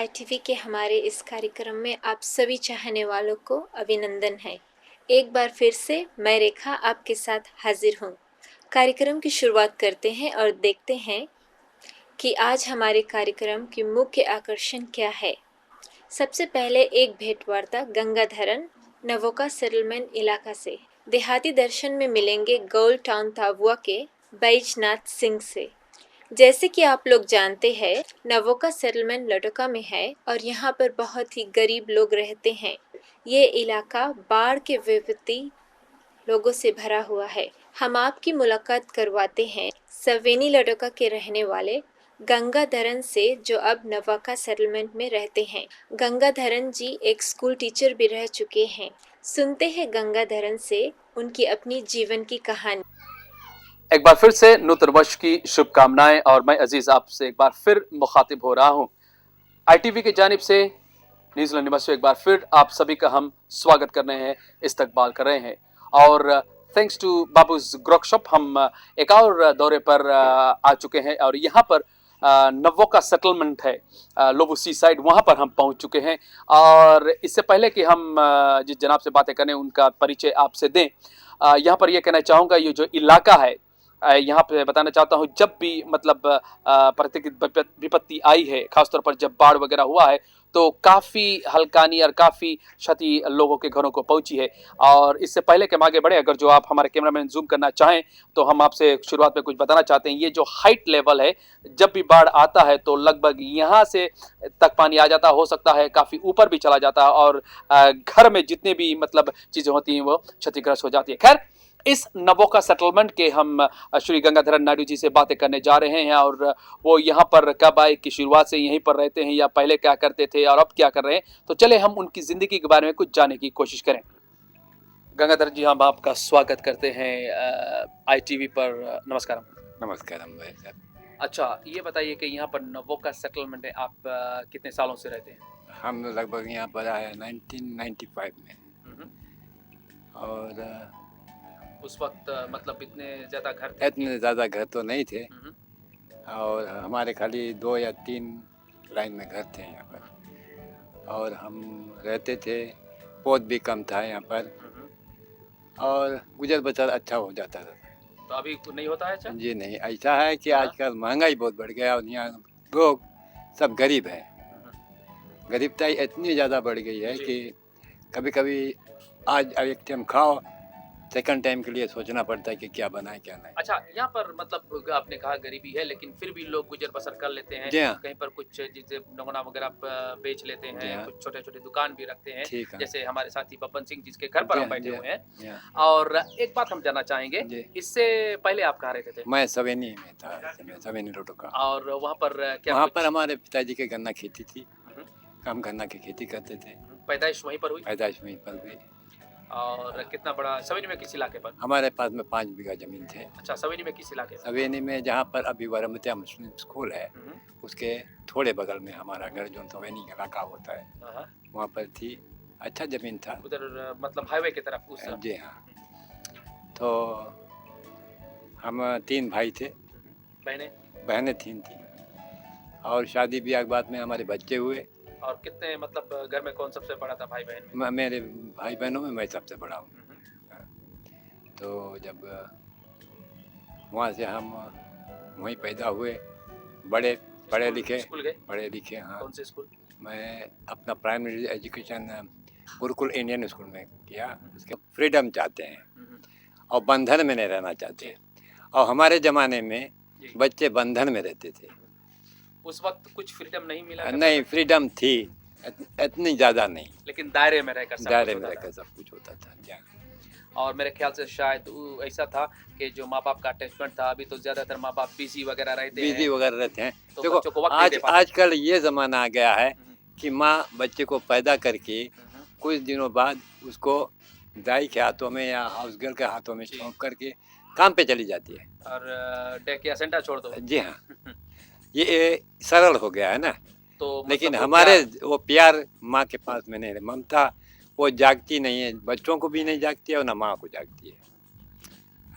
ITV के हमारे इस कार्यक्रम में आप सभी चाहने वालों को अभिनंदन है। एक बार फिर से मैं रेखा आपके साथ हाजिर हूँ। कार्यक्रम की शुरुआत करते हैं और देखते हैं कि आज हमारे कार्यक्रम की मुख्य आकर्षण क्या है। सबसे पहले एक भेंटवार्ता गंगाधरन नवोका सेटलमेंट इलाका से देहाती दर्शन में मिलेंगे गोल्ड टाउन ताबुआ के बैजनाथ सिंह से। जैसे कि आप लोग जानते हैं, नवोका सेटलमेंट लडोका में है और यहाँ पर बहुत ही गरीब लोग रहते हैं। ये इलाका बाढ़ के विपत्ति लोगों से भरा हुआ है। हम आपकी मुलाकात करवाते हैं सवेनी लडोका के रहने वाले गंगाधरन से, जो अब नवोका सेटलमेंट में रहते हैं। गंगाधरन जी एक स्कूल टीचर भी रह चुके हैं। सुनते हैं गंगाधरन से उनकी अपनी जीवन की कहानी। एक बार फिर से नूतन वर्ष की शुभकामनाएं और मैं अजीज आपसे एक बार फिर मुखातिब हो रहा हूं। आईटीवी की जानिब से न्यूजीलैंड निवासियों एक बार फिर आप सभी का हम स्वागत कर रहे हैं, इस्तकबाल कर रहे हैं और thanks to Babu's Grok shop हम एक और दौरे पर आ चुके हैं और यहाँ पर नवोका सेटलमेंट है लोबो सी साइड, वहाँ पर हम पहुँच चुके हैं। और इससे पहले कि हम जिस जनाब से बातें करें उनका परिचय आपसे दें, यहाँ पर यह कहना चाहूँगा ये जो इलाका है यहाँ पे बताना चाहता हूँ, जब भी मतलब प्राकृतिक विपत्ति आई है, खासतौर पर जब बाढ़ वगैरह हुआ है तो काफ़ी हल्कानी और काफ़ी क्षति लोगों के घरों को पहुंची है। और इससे पहले कि हम आगे बढ़े, अगर जो आप हमारे कैमरामैन जूम करना चाहें तो हम आपसे शुरुआत में कुछ बताना चाहते हैं। ये जो हाइट लेवल है, जब भी बाढ़ आता है तो लगभग यहाँ से तक पानी आ जाता, हो सकता है काफ़ी ऊपर भी चला जाता है और घर में जितने भी मतलब चीज़ें होती हैं वो क्षतिग्रस्त हो जाती है। खैर, इस नवोका सेटलमेंट के हम श्री गंगाधरन नायडू जी से बातें करने जा रहे हैं और वो यहाँ पर कब आए, की शुरुआत से यहीं पर रहते हैं या पहले क्या करते थे और अब क्या कर रहे हैं, तो चले हम उनकी जिंदगी के बारे में कुछ जानने की कोशिश करें। गंगाधर जी, हम आपका स्वागत करते हैं आईटीवी पर। नमस्कार। नमस्कार भाई साहब। अच्छा, ये बताइए कि यहाँ पर नवोका सेटलमेंट है, आप कितने सालों से रहते हैं? हम लगभग यहाँ पर आए 1995 में और उस वक्त मतलब इतने ज़्यादा घर थे? इतने ज़्यादा घर तो नहीं थे और हमारे खाली 2 या 3 लाइन में घर थे यहाँ पर और हम रहते थे। पौध भी कम था यहाँ पर और गुजर बसर अच्छा हो जाता था। तो अभी नहीं होता है? अच्छा जी नहीं, ऐसा है कि आजकल महंगाई बहुत बढ़ गया और यहाँ लोग सब गरीब हैं। गरीबता इतनी ज़्यादा बढ़ गई है कि कभी कभी आज एक टाइम खाओ, सेकंड टाइम के लिए सोचना पड़ता है कि क्या बनाए क्या नहीं। अच्छा, यहाँ पर मतलब आपने कहा गरीबी है, लेकिन फिर भी लोग गुजर बसर कर लेते हैं। हाँ। कहीं पर कुछ जैसे नमूना वगैरह बेच लेते हैं, हाँ। कुछ छोटे छोटे दुकान भी रखते हैं, जैसे हमारे साथी बब्बन सिंह जिसके घर पर हम बैठे हुए हैं। और एक बात हम जानना चाहेंगे, इससे पहले आप कहाँ रहते थे? मैं सवेनी में था, सवेनी रोड का। और वहाँ पर क्या? वहाँ पर हमारे पिताजी के गन्ना खेती थी, हम गन्ना की खेती करते थे। पैदाइश वहीं पर हुई? पैदाइश वहीं पर हुई। और कितना बड़ा सवेनी में किस इलाके पर? हमारे पास में 5 बीघा जमीन थे। अच्छा, सवेनी में किस इलाके? सवेनी में जहाँ पर अभी वरमतिया मुस्लिम स्कूल है उसके थोड़े बगल में हमारा घर, जो सवेनी इलाका होता है, वहाँ पर थी। अच्छा जमीन था उधर, मतलब हाईवे की तरफ उस? जी हाँ। तो हम 3 भाई थे, बहनें 3 थी और शादी ब्याह के बाद में हमारे बच्चे हुए। और कितने मतलब घर में कौन सबसे बड़ा था भाई बहन में? मेरे भाई बहनों में मैं सबसे बड़ा हूँ। तो जब वहाँ से हम वहीं पैदा हुए, बड़े पढ़े लिखे। पढ़े लिखे, हाँ। कौन से स्कूल? मैं अपना primary education Gurukul Indian school में किया। उसके फ्रीडम चाहते हैं और बंधन में नहीं रहना चाहते, और हमारे ज़माने में बच्चे बंधन में रहते थे। उस वक्त कुछ फ्रीडम नहीं मिला? नहीं, फ्रीडम थी, इतनी ज़्यादा नहीं, लेकिन दायरे में रहकर सब कुछ होता था। और मेरे ख्याल से शायद ऐसा था कि जो माँ बाप का अटैचमेंट था, अभी तो ज़्यादातर माँ बाप बिजी वगैरह रहते हैं। तो देखो आजकल ये ज़माना आ गया है कि माँ बच्चे को पैदा करके कुछ दिनों बाद उसको दाई के हाथों में या हाउस गर्ल के हाथों में सौंप करके काम पे चली जाती है और डे केयर सेंटर छोड़ दो। जी हाँ, ये सरल हो गया है ना। तो लेकिन हमारे वो प्यार माँ के पास में नहीं, ममता वो जागती नहीं है, बच्चों को भी नहीं जागती है और ना माँ को जागती है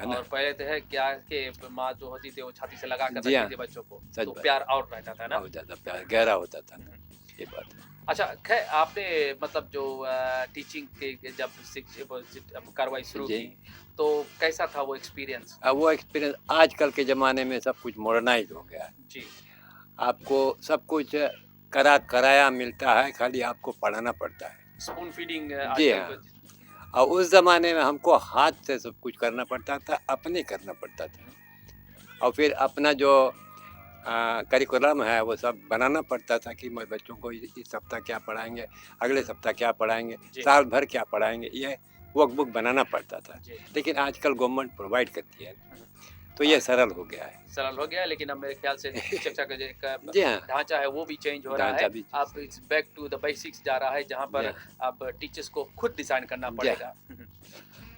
ना। और पहले तो है क्या कि माँ जो होती थी वो छाती से लगा कर रखती थी बच्चों को, तो प्यार और रहता था ना, बहुत ज़्यादा प्यार गहरा होता था। ये बात है। अच्छा, खैर आपने मतलब जो टीचिंग के जब कार्रवाई शुरू जी। की, तो कैसा था वो एक्सपीरियंस? अब वो एक्सपीरियंस आजकल के ज़माने में सब कुछ मॉडर्नाइज़ हो गया है। जी, आपको सब कुछ कराया मिलता है, खाली आपको पढ़ाना पड़ता है। स्पून फीडिंग जी आजकल हाँ। कुछ और उस ज़माने में हमको हाथ से सब कुछ करना पड़ता था, अपने करना पड़ता था। और फिर अपना जो करिकुलम है वो सब बनाना पड़ता था कि मैं बच्चों को इस सप्ताह क्या पढ़ाएँगे, अगले सप्ताह क्या पढ़ाएँगे, जी, साल भर क्या पढ़ाएँगे, ये वर्कबुक बनाना पड़ता था। जी। लेकिन आजकल गवर्नमेंट प्रोवाइड करती है, हुँ। तो ये आज सरल हो गया है। सरल हो गया है, लेकिन अब मेरे ख्याल से शिक्षा का जो एक जी हाँ, ढाँचा है वो भी चेंज हो रहा है। ढाँचा भी अब it's back to the basics जा रहा है, जहाँ जी पर हाँ, अब टीचर्स को खुद डिज़ाइन करना जी हाँ। पड़ेगा।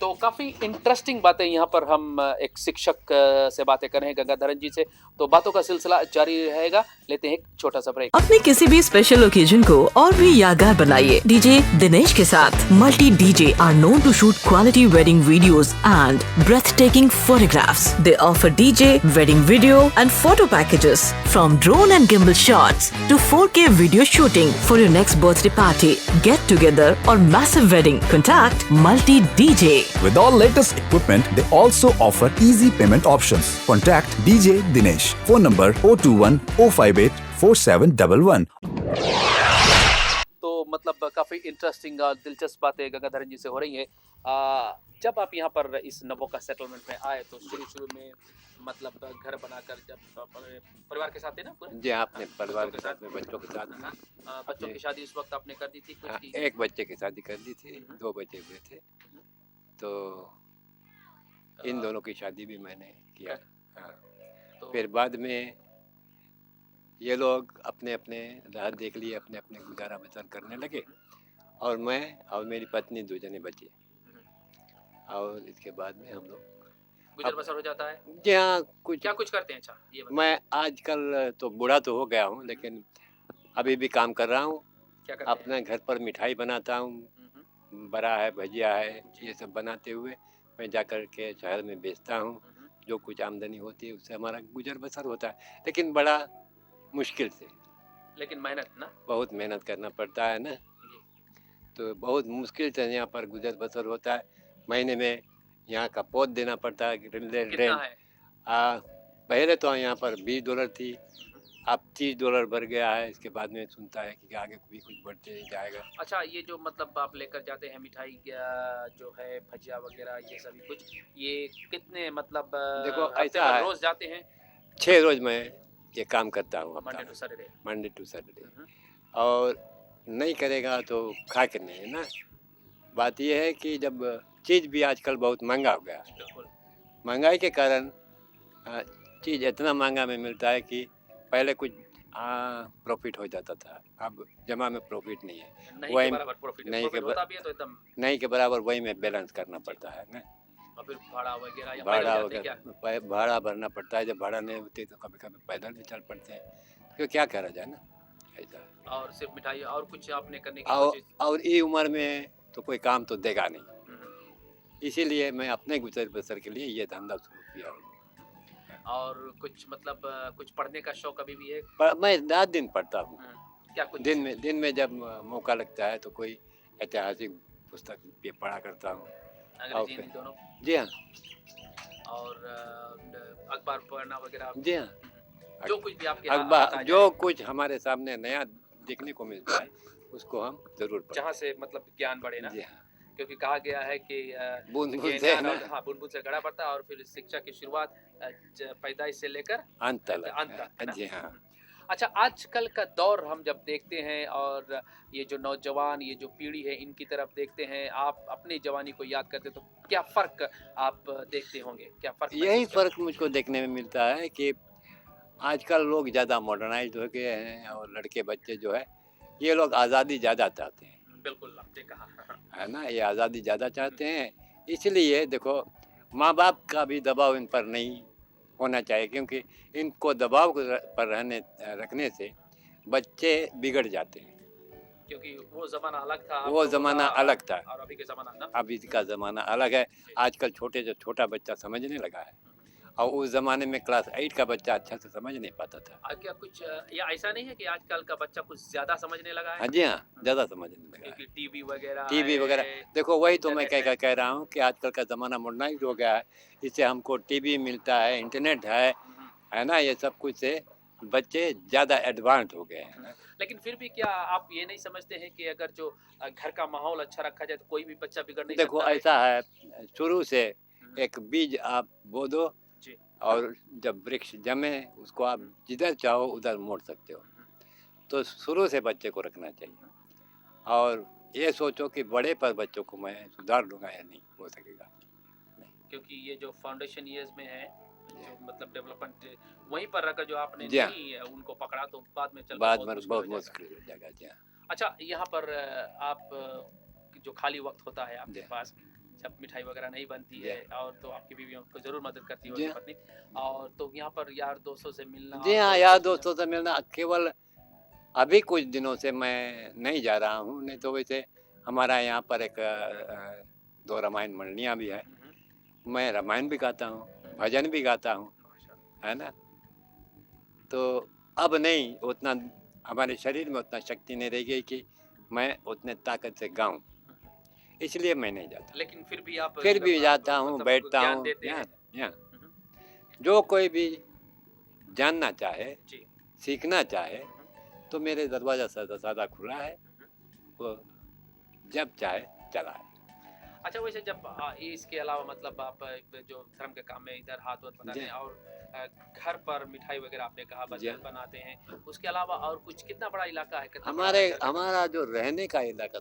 तो काफ़ी इंटरेस्टिंग बातें यहाँ पर हम एक शिक्षक से बातें कर रहे हैं गंगाधरन जी से, तो बातों का सिलसिला जारी रहेगा। लेते हैं एक छोटा-सा ब्रेक। अपने किसी भी स्पेशल ओकेजन को और भी यादगार बनाइए डीजे दिनेश के साथ। Multi DJ are known to shoot quality wedding videos and breathtaking photographs. They offer DJ, wedding video and photo packages from drone and gimbal shots to 4K video shooting for your next birthday party, get together or massive wedding. Contact Multi DJ. With all latest equipment, they also offer easy payment options. Contact DJ Dinesh. Phone number 021 058 4711. तो मतलब काफ़ी interesting और दिलचस्प बातें गंगाधरन जी से हो रही हैं। जब आप यहाँ पर इस नवोका सेटलमेंट में आए तो शुरू में मतलब घर बनाकर जब परिवार के साथ थे ना पूरे? जी हाँ, अपने हाँ, परिवार बच्चों के साथ में बच्चों के साथ हाँ, बच्चों की शादी उस वक्त आपने कर दी थी कुछ हाँ, की? एक बच्चे की शादी कर दी थी, 2 बच्चे हुए थे। तो इन दोनों की शादी भी मैंने किया। हाँ, तो फिर बाद में ये लोग अपने-अपने राह देख लिए, अपने-अपने गुज़ारा बसर करने लगे और मैं और मेरी पत्नी 2 जने बचे। और इसके बाद में हम लोग गुजर बसर हो जाता है? जी हाँ, कुछ क्या कुछ करते हैं अच्छा ये बताइए? मैं आजकल तो बूढ़ा तो हो गया हूँ, लेकिन अभी भी काम कर रहा हूँ। क्या करते हैं? अपने घर पर मिठाई बनाता हूँ, बड़ा है, भजिया है, ये सब बनाते हुए मैं जाकर के शहर में बेचता हूँ। जो कुछ आमदनी होती है उससे हमारा गुजर बसर होता है, लेकिन बड़ा मुश्किल से, लेकिन मेहनत ना? बहुत मेहनत करना पड़ता है ना, जी। तो बहुत मुश्किल से यहाँ पर गुजर बसर होता है। महीने में यहाँ का पौध देना पड़ता है, कितना रेंट। है? पहले तो यहाँ पर $20 थी, अब $30 बढ़ गया है। इसके बाद में सुनता है कि आगे भी कुछ बढ़ते ही जाएगा। अच्छा, ये जो मतलब आप लेकर जाते हैं मिठाई जो है भजिया वगैरह ये सभी कुछ, ये कितने मतलब देखो, हफ्ते ऐसा भर है। रोज जाते हैं? 6 रोज़ मैं ये काम करता हूँ हफ्ता मंडे में, to Saturday. Monday to Saturday. और नहीं करेगा तो खा के नहीं, है ना। बात यह है कि जब चीज़ भी आजकल बहुत महंगा हो गया, बिल्कुल। महंगाई के कारण चीज़ इतना महंगा में मिलता है कि पहले कुछ प्रॉफिट हो जाता था, अब जमा में प्रॉफिट नहीं है। नहीं के वही बराबर प्रॉफिट नहीं के प्रॉफिट होता भी है तो एकदम नहीं के बराबर वही में बैलेंस करना पड़ता है ना। और फिर भाड़ा वगैरह या पैदल भाड़ा जाते हैं क्या? वगैरह भाड़ा भरना पड़ता है, जब भाड़ा नहीं होती तो कभी कभी पैदल भी चल पड़ते हैं, तो क्या करा जाए ना, ऐसा है। और सिर्फ मिठाई और कुछ आपने करने की और कोशिश? और ये उम्र में तो कोई काम तो देगा नहीं, हम्म। इसीलिए मैं अपने गुजर बसर के लिए ये धंधा शुरू किया हूँ। और कुछ मतलब कुछ पढ़ने का शौक अभी भी है? पर मैं रात दिन पढ़ता हूँ। क्या कुछ? दिन में जब मौका लगता है तो कोई ऐतिहासिक पुस्तक भी पढ़ा करता हूँ। अंग्रेजी हिंदी दोनों? जी हाँ, और अखबार पढ़ना वगैरह? जी हाँ। जो कुछ भी आपके आता अखबार है जो कुछ हमारे सामने नया देखने को मिलता है उसको हम जरूर पढ़ते जहाँ से मतलब ज्ञान बढ़े ना, हैं। जी हाँ, क्योंकि कहा गया है कि बूंद-बूंद ये से ज्ञान ना। और हाँ बूंद से घड़ा पड़ता है और फिर शिक्षा की शुरुआत पैदाइश से लेकर अंत अंत तक, है ना? जी हाँ। अच्छा, आजकल का दौर हम जब देखते हैं और ये जो नौजवान ये जो पीढ़ी है इनकी तरफ देखते हैं, आप अपनी जवानी को याद करते तो क्या फ़र्क आप देखते होंगे? क्या फ़र्क यही महसूस करते फ़र्क मुझको देखने में मिलता है कि आजकल लोग ज़्यादा मॉडर्नाइज्ड हो गए हैं और लड़के बच्चे जो है ये लोग आज़ादी ज़्यादा चाहते हैं, हैं? बिल्कुल आपने कहा। है ना। ये आज़ादी ज़्यादा चाहते हैं, इसलिए देखो माँ बाप का भी दबाव इन पर नहीं होना चाहिए, क्योंकि इनको दबाव पर रखने से बच्चे बिगड़ जाते हैं। क्योंकि वो ज़माना अलग था, आप वो लोगों ज़माना का अलग था, और अभी के ज़माना ना। अब इसका ज़माना अलग है। आजकल छोटा बच्चा समझने लगा है और उस ज़माने में क्लास 8 का बच्चा अच्छा से समझ नहीं पाता था। क्या कुछ या ऐसा नहीं है कि आजकल का बच्चा कुछ ज्यादा समझने लगा है? हाँ जी, हाँ, ज़्यादा समझने लगा है। क्योंकि टीवी वगैरह टीवी वगैरह, है, देखो वही तो मैं इंटरनेट है। कह रहा हूँ कि आजकल का ज़माना मॉडर्नाइज़्ड हो गया है। इससे हमको टीवी मिलता है, इंटरनेट है ना? ये सब कुछ से बच्चे ज़्यादा एडवांस हो गए हैं। लेकिन फिर भी क्या आप ये नहीं समझते हैं कि अगर जो घर का माहौल अच्छा रखा जाए तो कोई भी बच्चा बिगड़ नहीं देखो सकता है? ऐसा है, शुरू से एक बीज आप बो दो जी। और जब वृक्ष जमे उसको आप जिधर चाहो उधर मोड़ सकते हो। तो शुरू से बच्चे को रखना चाहिए और ये सोचो कि बड़े पर बच्चों को मैं सुधार दूंगा या नहीं हो सकेगा। क्योंकि ये जो फाउंडेशन ईयर्स में है, जो मतलब डेवलपमेंट वहीं पर रखकर जो आपने जी हाँ। नहीं उनको पकड़ा तो बाद में चलकर बाद में मुश्किल बहुत हो जाएगा। मुश्किल हो जाएगा। जी हाँ। अच्छा, यहाँ पर आप जो खाली वक्त होता है आपके जी। पास, जब मिठाई वगैरह नहीं बनती जी। है और तो आपकी बीवी आपको जरूर मदद करती जी। होगी पत्नी, और तो यहाँ पर यार दोस्तों से मिलना जी हाँ, और यार दोस्तों दोस्तों से मिलना केवल अभी कुछ दिनों से मैं नहीं जा रहा हूँ, नहीं तो वैसे हमारा यहाँ पर एक 2 रामायण मंडलियाँ भी है। मैं रामायण भी गाता हूँ, भजन भी गाता हूँ, है ना? तो अब नहीं उतना, हमारे शरीर में उतना शक्ति नहीं रह गई कि मैं उतने ताकत से गाऊं, इसलिए मैं नहीं जाता। लेकिन फिर भी आप फिर भी मतलब जाता आप हूँ, मतलब बैठता ज्ञान हूँ। देते हैं। यहाँ जो कोई भी जानना चाहे, जी। सीखना चाहे, तो मेरे दरवाजा सदा सदा खुला है, वो जब चाहे चला है। अच्छा, वैसे जब इसके अलावा मतलब आप जो धर्म के काम में इधर हाथ बताते जी। हैं और घर पर मिठाई वगैरह आपने कहा जी। बनाते हैं, उसके अलावा और कुछ कितना बड़ा इलाका है? कितना बड़ा हमारे इलाका है? हमारा जो रहने का इलाका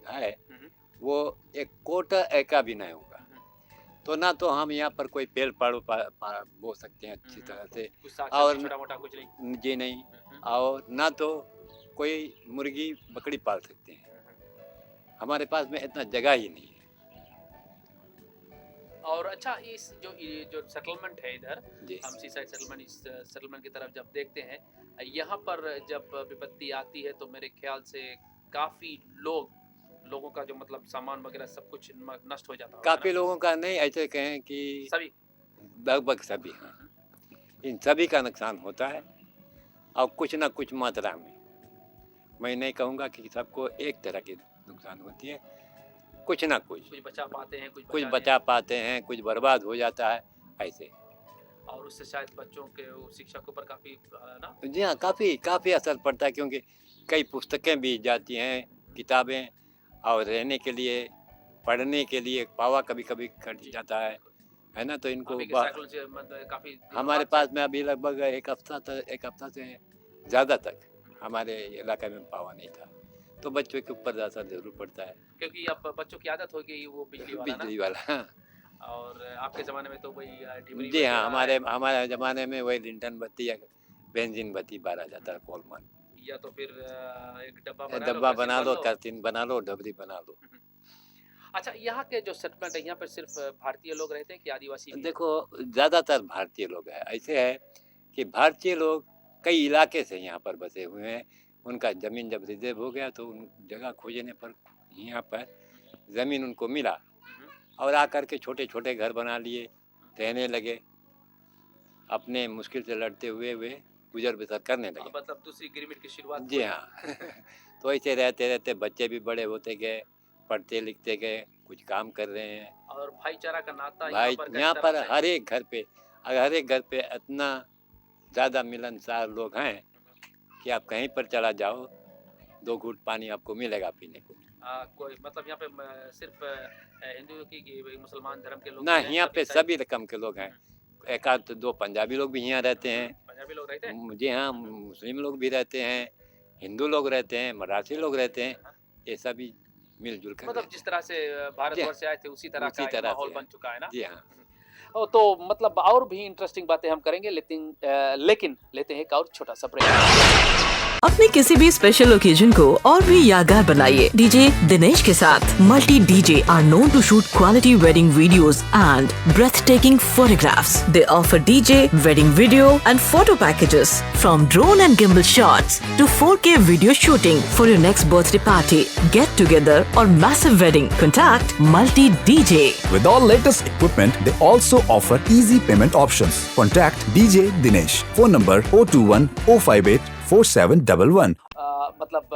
है हम्म, वो एक कोटा एका भी नहीं होगा। तो ना तो हम यहाँ पर कोई पेड़ पाड़ बो सकते हैं अच्छी तरह से, कुछ साग और सब्जी छोटा मोटा कुछ नहीं। जी नहीं, और ना तो कोई मुर्गी बकरी पाल सकते हैं। हमारे पास में इतना जगह ही नहीं है। और अच्छा, इस ये जो सेटलमेंट है इधर, जी। हम सी साइड सेटलमेंट, इस सेटलमेंट की तरफ जब देखते हैं, यहाँ पर जब विपत्ति आती है तो मेरे ख्याल से काफी लोगों का जो मतलब सामान वगैरह सब कुछ नष्ट हो जाता है काफी लोगों का नहीं, ऐसे कहें कि सभी। लगभग सभी, हाँ, इन सभी का नुकसान होता है और कुछ ना कुछ मात्रा में। मैं नहीं कहूँगा कि सबको एक तरह की नुकसान होती है, कुछ ना कुछ बचा पाते हैं, कुछ कुछ नहीं। बचा पाते हैं, कुछ बर्बाद हो जाता है ऐसे। और उससे शायद बच्चों के शिक्षा के ऊपर काफी ना। जी हाँ, काफ़ी असर पड़ता है, क्योंकि कई पुस्तकें भी जाती हैं, किताबें, और रहने के लिए, पढ़ने के लिए पावा कभी कभी कट जाता है ना? तो इनको अभी के साइकिल से मतलब काफी हमारे पास में अभी लगभग एक हफ्ता से ज़्यादा तक हमारे इलाके में पावा नहीं था, तो बच्चों के ऊपर असर जरूर पड़ता है। क्योंकि अब बच्चों की आदत हो गई वो बिजली वाला ना। बिजली वाला, हाँ। और आपके जमाने में तो वही डिबरी जी हाँ, वगैरह हमारे ज़माने में वही लिंटन बत्ती या बेंजीन बत्ती बारा जाता है, कोलमान। या तो फिर एक डब्बा डब्बा बना लो, लो। कर्तिन बना लो, डबरी बना लो। अच्छा, यहाँ के जो सेटलमेंट है, यहाँ पर सिर्फ भारतीय लोग रहते हैं कि आदिवासी भी हैं? देखो ज़्यादातर भारतीय लोग हैं। ऐसे है कि भारतीय लोग कई इलाके से यहाँ पर बसे हुए हैं। उनका ज़मीन जब रिजर्व हो गया तो उन जगह खोजने पर यहाँ पर ज़मीन उनको मिला और आकर के छोटे छोटे घर बना लिए, रहने लगे, अपने मुश्किल से लड़ते हुए वे गुजर बसर करने लगे। मतलब दूसरी गिरमिट की शुरुआत जी हुई। हाँ। तो ऐसे रहते रहते बच्चे भी बड़े होते गए, पढ़ते लिखते गए, कुछ काम कर रहे हैं। और भाईचारा का नाता भाई किस यहाँ तरह पर से है? हर एक घर पे इतना ज़्यादा मिलनसार लोग हैं कि आप कहीं पर चला जाओ, 2 घूंट पानी आपको मिलेगा पीने को। कोई मतलब यहाँ पे सिर्फ हिंदू की मुसलमान धर्म के लोग ना, हैं, यहाँ पे ईसाई- सभी रकम के लोग हैं। एक आध 2 पंजाबी लोग भी यहाँ रहते हैं। पंजाबी लोग रहते हैं। जी हाँ, मुस्लिम लोग भी रहते हैं, हिंदू लोग रहते हैं, मराठी लोग रहते हैं। ये सभी मिलजुल कर मतलब रहते जिस तरह से भारतवर्ष से आए थे उसी तरह उसी का एक तरह माहौल से बन चुका है ना। हैं। जी हाँ। तो मतलब और भी इंटरेस्टिंग बातें हम करेंगे, लेकिन लेते हैं एक और छोटा सा ब्रेक। अपने किसी भी स्पेशल ओकेजन को और भी यादगार बनाइए डीजे दिनेश के साथ। Multi DJ are known to shoot quality wedding videos and breathtaking photographs. They offer DJ, wedding video and photo packages from drone and gimbal shots to 4K video shooting for your next birthday party, get together or massive wedding. Contact Multi DJ. With all latest equipment, they also offer easy payment options. Contact DJ Dinesh. Phone number 021 058 4711. मतलब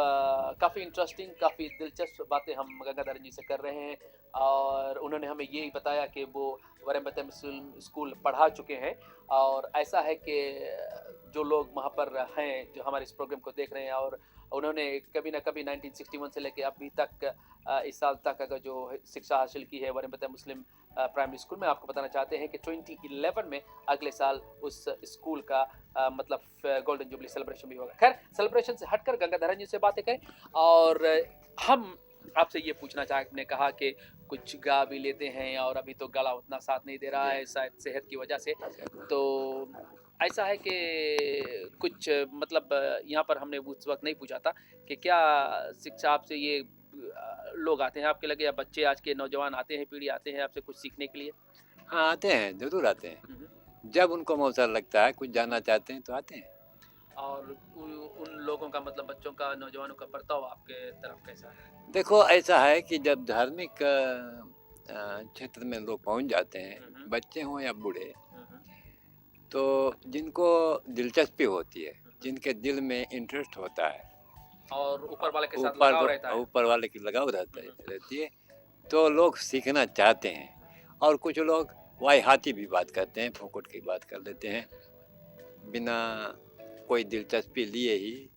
काफ़ी interesting, काफ़ी दिलचस्प बातें हम गंगाधर जी से कर रहे हैं और उन्होंने हमें ये ही बताया कि वो वरम्बते मुस्लिम स्कूल पढ़ा चुके हैं और ऐसा है कि जो लोग वहाँ पर हैं, जो हमारे इस प्रोग्राम को देख रहे हैं और उन्होंने कभी ना कभी 1961 से लेके अभी तक इस साल तक अगर जो शिक्षा हासिल की है वरम्बते मुस्लिम प्राइमरी स्कूल में, आपको बताना चाहते हैं कि 2011 में अगले साल उस स्कूल का मतलब गोल्डन जुबली सेलिब्रेशन भी होगा। खैर, सेलिब्रेशन से हटकर गंगाधरन जी से बातें करें और हम आपसे ये पूछना चाहते, कहा कि कुछ गा भी लेते हैं और अभी तो गला उतना साथ नहीं दे रहा है शायद सेहत की वजह से, तो ऐसा है कि कुछ मतलब यहाँ पर हमने उस वक्त नहीं पूछा था कि क्या शिक्षा आपसे ये लोग आते हैं आपके लगे या बच्चे आज के नौजवान आते हैं, पीढ़ी आते हैं आपसे कुछ सीखने के लिए? हाँ, आते हैं, जरूर आते हैं। जब उनको मौका लगता है, कुछ जानना चाहते हैं तो आते हैं। और उन लोगों का मतलब बच्चों का, नौजवानों का बर्ताव आपके तरफ कैसा है? देखो, ऐसा है कि जब धार्मिक क्षेत्र में लोग पहुंच जाते हैं, बच्चे हों या बूढ़े, तो जिनको दिलचस्पी होती है, जिनके दिल में इंटरेस्ट होता है और ऊपर वाले के साथ लगाव रहता है, ऊपर वाले की लगाव रहती है, तो लोग सीखना चाहते हैं। और कुछ लोग वाहियाती भी बात करते हैं, फोकट की बात कर लेते हैं, बिना कोई दिलचस्पी लिए ही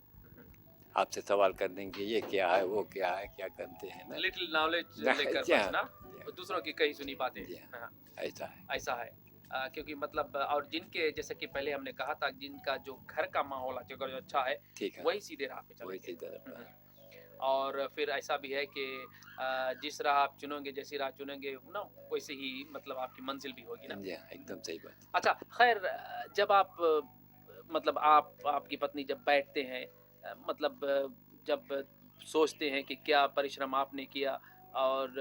आपसे सवाल कर देंगे ये क्या है, वो क्या है, क्या करते हैं ना, लिटिल नॉलेज लेकर बस ना, दूसरों की कहीं सुनी बातें। ऐसा है क्योंकि मतलब और जिनके जैसे कि पहले हमने कहा था, जिनका जो घर का माहौल अगर जो अच्छा है, वही सीधे राह पे चलेंगे। और फिर ऐसा भी है कि जिस राह आप चुनोगे, जैसी राह चुनेंगे ना, वैसे ही मतलब आपकी मंजिल भी होगी ना। एकदम सही बात। अच्छा, खैर, जब आप मतलब आपकी पत्नी जब बैठते हैं, मतलब जब सोचते हैं कि क्या परिश्रम आपने किया और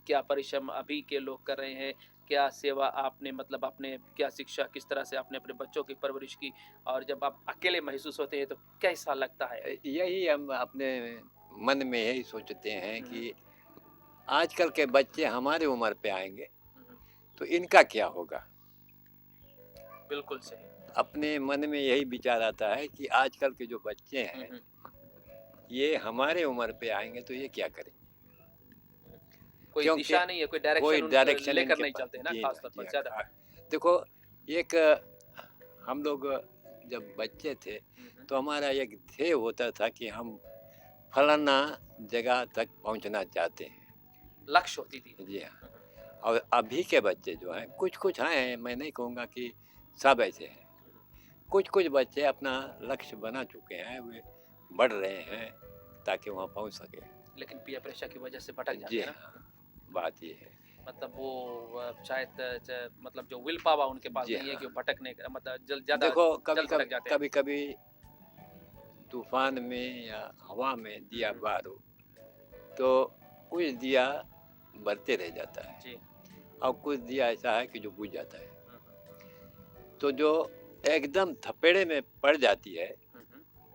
क्या परिश्रम अभी के लोग कर रहे हैं, क्या सेवा आपने मतलब अपने, क्या शिक्षा किस तरह से आपने अपने बच्चों की परवरिश की, और जब आप अकेले महसूस होते हैं तो कैसा लगता है? यही हम अपने मन में यही सोचते हैं कि आजकल के बच्चे हमारे उम्र पे आएंगे तो इनका क्या होगा। बिल्कुल सही। अपने मन में यही विचार आता है कि आजकल के जो बच्चे हैं ये हमारे उम्र पे आएंगे तो ये क्या करें। कोई दिशा नहीं है, कोई डायरेक्शन लेकर नहीं चलते ना, खास तौर पर ज्यादा। देखो, एक हम लोग जब बच्चे थे तो हमारा एक ध्येय होता था कि हम फलाना जगह तक पहुंचना चाहते हैं, लक्ष्य होती थी। जी हाँ। और अभी के बच्चे जो हैं, कुछ हैं, मैं नहीं कहूँगा कि सब ऐसे हैं, कुछ बच्चे अपना लक्ष्य बना चुके हैं, वे बढ़ रहे हैं ताकि वहाँ पहुँच सके, लेकिन पीयर प्रेशर की वजह से भटक जाते हैं ना। बात ये है, मतलब वो शायद मतलब जो विल पावर उनके पास नहीं है कि वो भटकने का मतलब ज्यादा। देखो, कभी तूफान में या हवा में दिया बार हो तो कुछ दिया बढ़ते रह जाता है जी, और कुछ दिया ऐसा है कि जो बुझ जाता है। तो जो एकदम थपेड़े में पड़ जाती है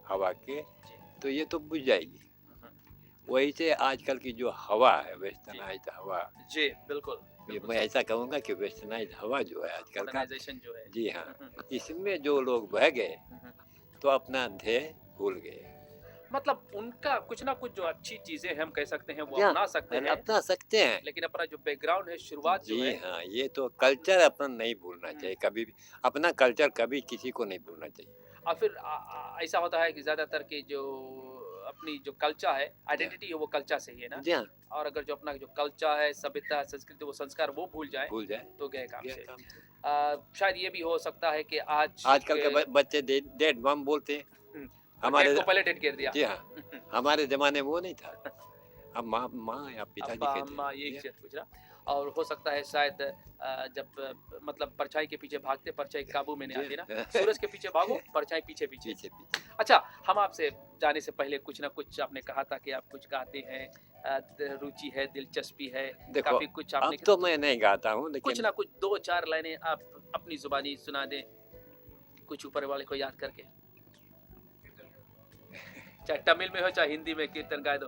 हवा के, तो ये तो बुझ जाएगी। वही से आजकल की जो हवा है, वेस्टर्नाइज्ड हवा, जी बिल्कुल, मैं ऐसा कहूँगा कि वेस्टर्नाइज्ड हवा जो है आजकल का, जो है, जी हाँ, इसमें जो लोग बह गए तो अपना ध्येय भूल गए। मतलब उनका कुछ ना कुछ जो अच्छी चीजें हम कह सकते हैं वो अपना सकते हैं, लेकिन अपना जो बैकग्राउंड है, शुरुआत जो है, जी हाँ, ये तो कल्चर अपना नहीं भूलना चाहिए कभी भी, अपना कल्चर कभी किसी को नहीं भूलना चाहिए। और फिर ऐसा होता है कि ज्यादातर की जो अपनी जो कल्चर है, आइडेंटिटी है, वो कल्चर से ही है ना। जी हाँ। और अगर जो अपना जो कल्चर है, सभ्यता, संस्कृति, वो संस्कार वो भूल जाए तो गए काम से। शायद ये भी हो सकता है कि आजकल के बच्चे डेड मॉम बोलते हैं, हमारे को पहले डेट कर दिया। जी हाँ, हमारे जमाने में वो नहीं था, अब माँ या पिताजी कहते हैं। ये चीज पूछ रहा। और हो सकता है शायद जब मतलब परछाई के पीछे भागते, परछाई काबू में नहीं आती ना, सूरज के पीछे भागो, परछाई पीछे। अच्छा, हम आपसे जाने से पहले कुछ ना कुछ आपने कहा था कि आप कुछ गाते हैं, रुचि है, दिलचस्पी है, देखो, काफ़ी कुछ अब आपने तो मैं नहीं गाता हूँ, कुछ लेकिन ना कुछ 2-4 लाइनें आप अपनी ज़ुबानी सुना दें, कुछ ऊपर वाले को याद करके। चाहे तमिल में हो, चाहे हिंदी में कीर्तन गा दो।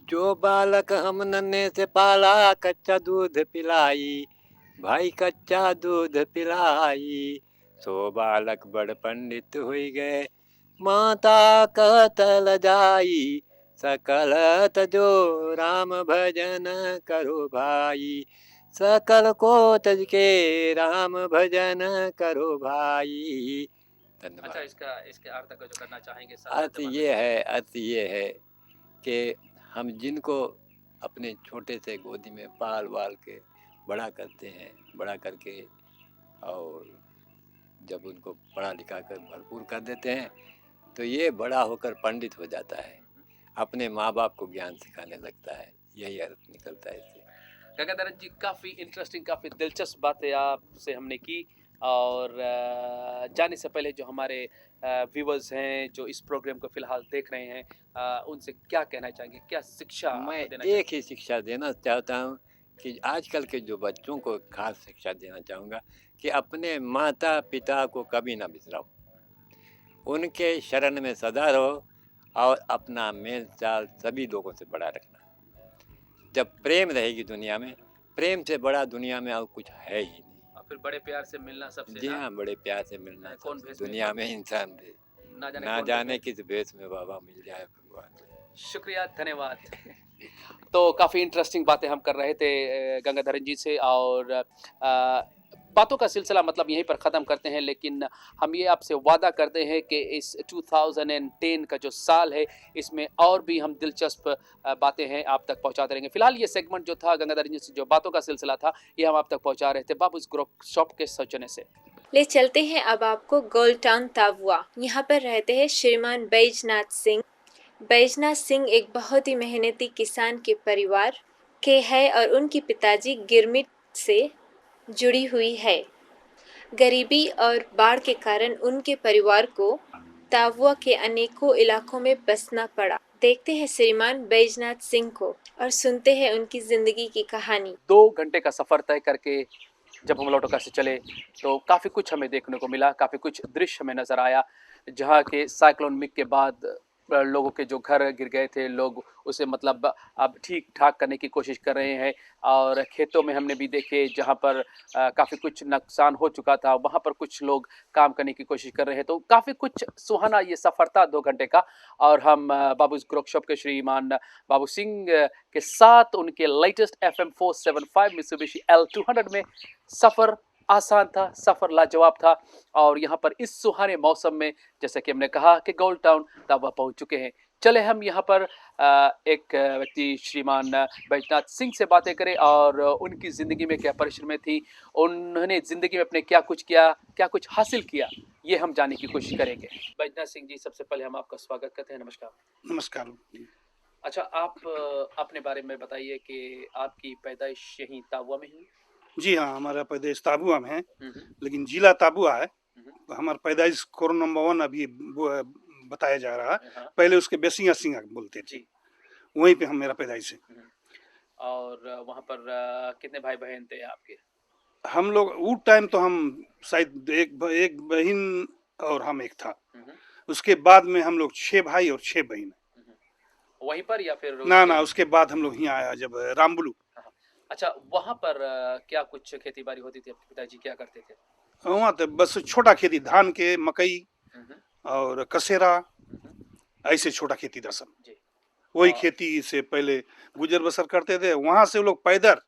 जो बालक हम नन्हे से पाला, कच्चा दूध पिलाई, भाई कच्चा दूध पिलाई, सो बालक बड़ पंडित हुई गए, माता कहत जाई, सकल तजो राम भजन करो भाई, सकल को तज के राम भजन करो भाई। अच्छा, धन्यवाद। इसके अर्थ को जो करना चाहेंगे साथ अर्थ ये है कि हम जिनको अपने छोटे से गोदी में पाल वाल के बड़ा करते हैं, बड़ा करके और जब उनको पढ़ा लिखा कर भरपूर कर देते हैं, तो ये बड़ा होकर पंडित हो जाता है, अपने माँ बाप को ज्ञान सिखाने लगता है। यही अर्थ निकलता है इससे। गंगाधर जी, काफ़ी इंटरेस्टिंग, काफ़ी दिलचस्प बातें आपसे हमने की, और जाने से पहले जो हमारे व्यूवर्स हैं जो इस प्रोग्राम को फिलहाल देख रहे हैं, उनसे क्या कहना चाहेंगे, क्या शिक्षा मैं देना एक ही शिक्षा देना चाहता हूँ कि आजकल के जो बच्चों को खास शिक्षा देना चाहूँगा कि अपने माता पिता को कभी ना बिसराओ, उनके शरण में सदा रहो और अपना मेल चाल सभी लोगों से बड़ा रखना। जब प्रेम रहेगी दुनिया में, प्रेम से बड़ा दुनिया में और कुछ है ही नहीं। और फिर बड़े प्यार से मिलना सबसे जी ना, हाँ, बड़े प्यार से मिलना कौन सबसे। भेष में दुनिया में इंसान थे, ना जाने ना कौन जाने भेष किस भेष में बाबा मिल जाए भगवान। शुक्रिया, धन्यवाद। तो काफ़ी इंटरेस्टिंग बातें हम कर रहे थे गंगाधरन जी से, और बातों का सिलसिला मतलब यहीं पर ख़त्म करते हैं, लेकिन हम ये आपसे वादा करते हैं कि इस 2010 का जो साल है, इसमें और भी हम दिलचस्प बातें हैं आप तक पहुंचाते रहेंगे। फिलहाल ये सेगमेंट जो था गंगाधरन जी से जो बातों का सिलसिला था, ये हम आप तक पहुंचा रहे थे बाबूस ग्रुप शॉप के सौजन्य से। ले चलते हैं अब आपको गोल्ड टाउन ताबुआ। यहाँ पर रहते हैं श्रीमान बैजनाथ सिंह। बैजनाथ सिंह एक बहुत ही मेहनती किसान के परिवार के हैं और उनकी पिताजी गिरमिट से जुड़ी हुई है। गरीबी और बाढ़ के कारण उनके परिवार को ताबुआ के अनेकों इलाकों में बसना पड़ा। देखते हैं श्रीमान बैजनाथ सिंह को और सुनते हैं उनकी जिंदगी की कहानी। 2 घंटे का सफ़र तय करके जब हम लौटोका से चले, तो काफ़ी कुछ हमें देखने को मिला, काफ़ी कुछ दृश्य हमें नज़र आया, जहाँ के साइक्लोन मिक के बाद लोगों के जो घर गिर गए थे, लोग उसे मतलब अब ठीक ठाक करने की कोशिश कर रहे हैं, और खेतों में हमने भी देखे जहाँ पर काफ़ी कुछ नुकसान हो चुका था, वहाँ पर कुछ लोग काम करने की कोशिश कर रहे हैं। तो काफ़ी कुछ सुहाना ये सफ़र था 2 घंटे का, और हम बाबूस ग्रोकशॉप के श्रीमान बाबू सिंह के साथ उनके लेटेस्ट FM 475 मित्सुबिशी L200 में सफ़र आसान था, सफ़र लाजवाब था, और यहाँ पर इस सुहाने मौसम में जैसे कि हमने कहा कि गोल्ड टाउन ताबुआ पहुँच चुके हैं। चले हम यहाँ पर एक व्यक्ति श्रीमान बैजनाथ सिंह से बातें करें, और उनकी ज़िंदगी में क्या परिश्रमें थी, उन्होंने ज़िंदगी में अपने क्या कुछ किया, क्या कुछ हासिल किया, ये हम जानने की कोशिश करेंगे। बैजनाथ सिंह जी, सबसे पहले हम आपका स्वागत करते हैं। नमस्कार। नमस्कार। अच्छा, आप अपने बारे में बताइए कि आपकी पैदाइश यहीं ताबुआ में हुई? जी हाँ, हमारा पैदाइश ताबुआ में है, हम्म, लेकिन जिला ताबुआ है। हमारा पैदाइश कोर नंबर 1 अभी बताया जा रहा है। हाँ, पहले उसके बेसिया सिंह बोलते थे, जी। वहीं पे हम मेरा पैदाइश है। और वहाँ पर कितने भाई बहन थे आपके? हम लोग उस टाइम तो हम शायद एक बहन और हम एक था। उसके बाद में हम लोग 6 भाई और 6 बहन। वहीं पर या फिर ना, उसके बाद हम लोग यहाँ आया जब रामबुलू। अच्छा, वहाँ पर क्या कुछ खेती बाड़ी होती थी? आपके पिताजी क्या करते थे? वहाँ तो बस छोटा खेती, धान के, मकई और कसेरा, ऐसे छोटा खेती था सब। जी। वही खेती से पहले गुजर बसर करते थे। वहाँ से वो लोग पैदल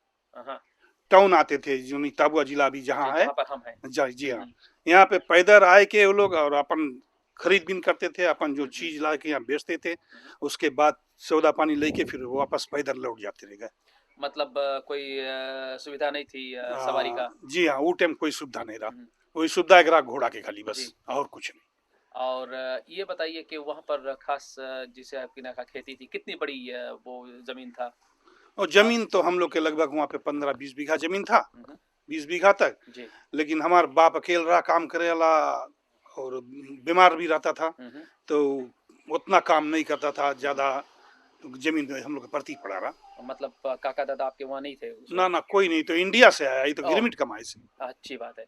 टाउन आते थे, जो ताबुआ जिला भी जहाँ है, जहाँ पर हम हैं। जी हाँ, यहाँ पे पैदल आए के वो लोग और अपन खरीद बीन करते थे, अपन जो चीज ला के यहाँ बेचते थे, उसके बाद सौदा पानी लेके फिर वापस पैदल लौट जाते रह गए। मतलब कोई सुविधा नहीं थी सवारी का? जी हाँ, वो टाइम कोई सुविधा नहीं रहा। कोई सुविधा एक रहा घोड़ा के खाली, बस, और कुछ नहीं। और ये बताइए कि वहाँ पर खास जिसे आपकी नाका खेती थी, कितनी बड़ी वो जमीन था? और जमीन तो हम लोग के लगभग वहाँ पे 15-20 बीघा जमीन था। 20 बीघा तक। जी। लेकिन हमारा बाप अकेला रहा, काम करे वाला और बीमार भी रहता था, तो उतना काम नहीं करता था, ज्यादा जमीन हम लोग के प्रति पड़ा रहा। मतलब काका दादा आपके वहाँ नहीं थे ना ना कोई नहीं, तो इंडिया से आया, ये तो ओह। गिरमिट कमाई से। अच्छी बात है।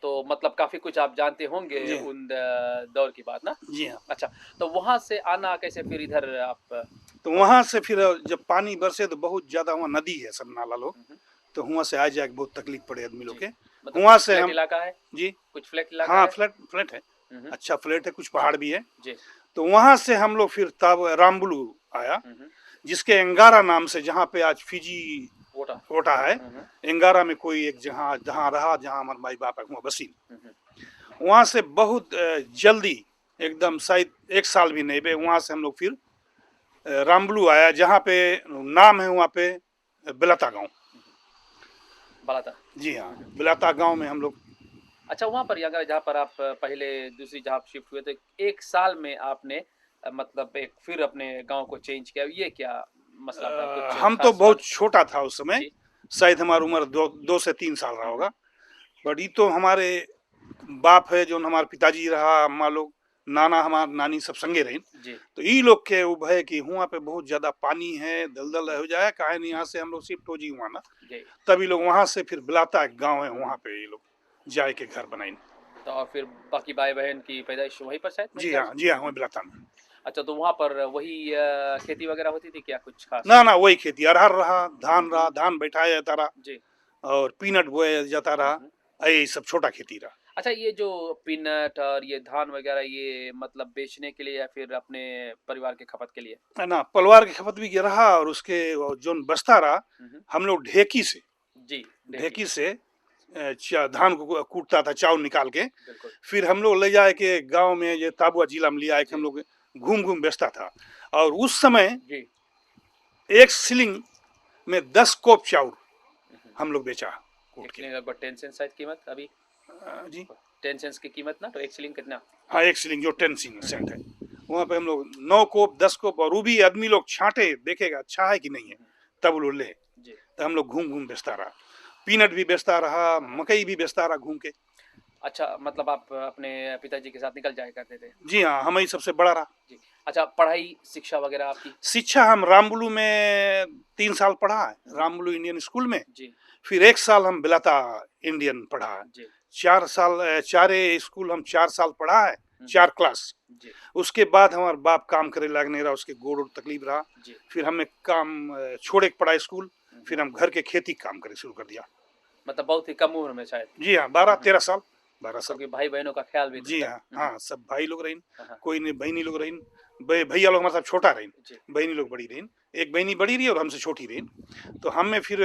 तो मतलब काफी कुछ आप जानते होंगे जी। उन दौर की बात ना। जी हाँ। अच्छा, तो वहां से आना कैसे फिर इधर आप? तो वहां से फिर जब पानी बरसे तो बहुत ज्यादा वहाँ नदी है, सब नाला लोग, तो वहाँ से आ जाए बहुत तकलीफ पड़े आदमी लोग के। मतलब वहाँ कुछ से फ्लैट हम इलाका है? जी कुछ फ्लैट इलाका हाँ है? फ्लैट है, अच्छा फ्लैट है, कुछ पहाड़ भी है। जी। तो वहां से हम लोग फिर तब रामबुलू आया, जिसके एंगारा नाम से, जहाँ पे आज फिजी ओटा है, एंगारा में कोई एक जहाँ रहा, जहाँ हमारे माई बाप है वहाँ बसी। वहाँ से बहुत जल्दी, एकदम शायद 1 साल भी नहीं बे, वहाँ से हम लोग फिर रामबुलू आया, जहाँ पे नाम है वहाँ पे बिलाता गांव। बलाता। जी हाँ, बिलाता गांव में हम लोग। अच्छा, वहाँ पर अगर जहाँ पर आप पहले दूसरी जहाँ शिफ्ट हुए, तो 1 साल में आपने मतलब एक फिर अपने गांव को चेंज किया, ये क्या मसला था? कुछ हम तो खास बहुत बात? छोटा था उस समय, जी। शायद हमारी उम्र 2 से 3 साल रहा होगा। बट ये तो हमारे बाप है, जो हमारे पिताजी रहा, हम लोग नाना हमार नानी सब संगे रहे। जी। तो ये लोग के उब है कि वहाँ पे बहुत ज्यादा पानी है, दलदल हो जाए, काहे नहीं यहाँ से हम लोग शिफ्ट हो जी हुआ ना। जी। तभी लोग वहाँ से फिर बिलाता एक गाँव है, वहाँ पे ये लोग जाए के घर बनाए। तो और फिर बाकी भाई बहन की पैदाइश वहीं पर शायद? मेरे जी ख्याल हाँ, से? जी हाँ, वहीं बिलाता में। अच्छा, तो वहाँ पर वही खेती वगैरह होती थी क्या कुछ खास? ना ना वही खेती, अरहर रहा, धान रहा, धान बैठाया जाता रहा, जी। और पीनट बोया जाता रहा, यही सब छोटा खेती रहा। अच्छा, ये जो पीनट और ये धान वगैरह, ये मतलब बेचने के लिए या फिर अपने परिवार के खपत के लिए? है ना, परिवार की खपत भी रहा, और उसके जो बचता रहा, हम लोग ढेकी से, जी। ढेकी से धान को कूटता था, चावल निकाल के, बिल्कुल। फिर हम लोग ले जाए के गांव में, ये ताबुआ जिला में लिया, हम लोग घूम घूम बेचता था। और उस समय जी। 1 शिलिंग में 10 कोप चावल हम लोग बेचा कूट के। लगभग 10 सेंट शायद कीमत अभी। जी 10 सेंट्स की कीमत ना, तो 1 शिलिंग कितना? हाँ, 1 शिलिंग जो 10 सेंट है, वहाँ पे हम लोग 9 कोप 10 कोप, और वो भी आदमी लोग छांटे, देखेगा अच्छा है कि नहीं है, तब लोग ले। जी। तो हम लोग घूम घूम बेचता रहा, पीनट भी बेचता रहा, मकई भी बेचता रहा घूम के। अच्छा, मतलब आप अपने पिताजी के साथ निकल जाया करते थे? जी हाँ, हम ही सबसे बड़ा रहा। जी। अच्छा, पढ़ाई शिक्षा वगैरह आपकी? शिक्षा हम रामबुलू में 3 साल पढ़ा है, रामबुलू इंडियन स्कूल में। जी। फिर 1 साल हम बिलाता इंडियन पढ़ा है। जी। 4 साल, चारे स्कूल हम 4 साल पढ़ा है, 4 क्लास। जी। उसके बाद हमारे बाप काम करे लगने रहा, उसके गोड़ और तकलीफ रहा। जी। फिर हमने काम छोड़े के पढ़ा स्कूल, फिर हम घर के खेती काम करे शुरू कर दिया। मतलब बहुत ही कम उम्र में शायद? जी हाँ, 12-13 साल, 12 साल। क्योंकि भाई बहनों का ख्याल भी जी हाँ, हाँ सब भाई लोग रहीन, हाँ। कोई नहीं बहनी लोग रहीन, भैया लोग हमारे साथ छोटा रहीन, जी। बहनी लोग बड़ी रहीन, एक बहनी बड़ी रही और हमसे छोटी रहीन। तो हमें फिर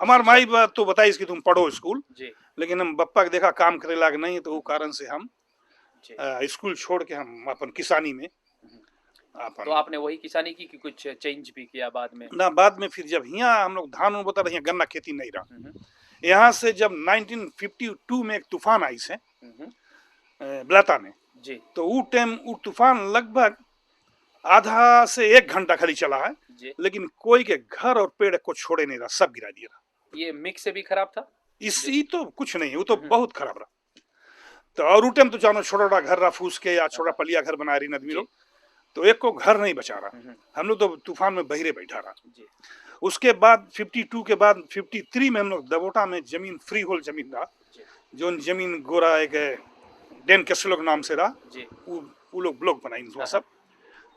हमारे माई बात तो बताई कि तुम पढ़ो स्कूल, जी। लेकिन हम बप्पा के देखा काम करे लाग नहीं, तो वो कारण से हम जी। स्कूल छोड़ के हम अपन किसानी में तो आपने वही किसानी की कि कुछ चेंज भी किया बाद में? ना, बाद में फिर जब यहाँ हम लोग धान बता रहे, गन्ना खेती नहीं रहा। यहाँ से जब 1952 में एक तूफान आई से बिलाता में, जी। तो वो टाइम वो तूफान लगभग आधा से 1 घंटा खाली चला है, लेकिन कोई के घर और पेड़ को छोड़े नहीं रहा, सब गिरा दिया। ये मिक्स से भी खराब था? इसी तो कुछ नहीं, वो तो बहुत खराब रहा। तो और वो टाइम तो जानो छोटा घर रहा, फूस के या छोटा पलिया घर बना रही आदमी लोग, तो एक को घर नहीं बचा रहा। हम लोग तो तूफान में बहिरे बैठा रहा। उसके बाद 52 के बाद 53 में हम लोग दबोटा में जमीन फ्री होल जमीन रहा, जो जमीन गोरा एक डेन कैसलो के नाम से रहा, वो लोग ब्लॉक बनाई सब।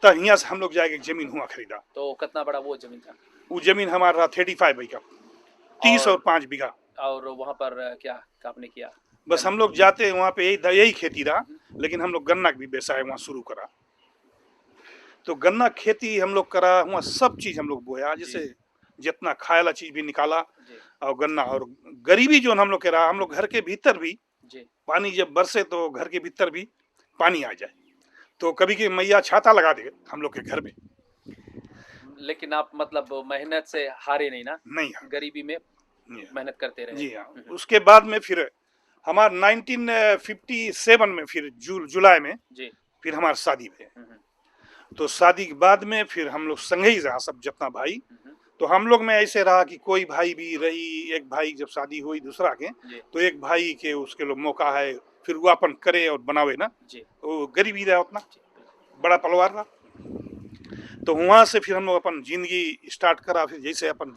तब यहाँ से हम लोग जाके जमीन हुआ खरीदा। तो कितना बड़ा वो जमीन था? वो जमीन हमारा रहा 35 बीघा, 30 और 5 बीघा। और वहाँ पर क्या आपने किया? बस हम लोग जाते वहाँ पे यही खेती रहा, लेकिन हम लोग गन्ना भी व्यवसाय वहाँ शुरू करा। तो गन्ना खेती हम लोग करा, वहाँ सब चीज हम लोग बोया, जैसे जितना खाए वाला चीज भी निकाला, और गन्ना, और गरीबी जो हम लोग के रहा, हम लोग घर के भीतर भी पानी जब बरसे तो घर के भीतर भी पानी आ जाए, तो कभी की मैया छाता लगा दे हम लोग के घर में। लेकिन आप मतलब मेहनत से हारे नहीं ना? नहीं, गरीबी में मेहनत करते रहे। जी हाँ। उसके बाद में फिर हमारा 1957 में फिर जुलाई में फिर हमारा शादी हुई। तो शादी के बाद में फिर हम लोग संगे ही रहा सब जितना भाई, तो हम लोग में ऐसे रहा कि कोई भाई भी रही, एक भाई जब शादी हुई दूसरा के, जी तो एक भाई के उसके लोग मौका है फिर वो अपन करे और बनावे ना, जी वो गरीबी रहा उतना, बड़ा परिवार रहा। तो वहाँ से फिर हम लोग अपन जिंदगी स्टार्ट करा, फिर जैसे अपन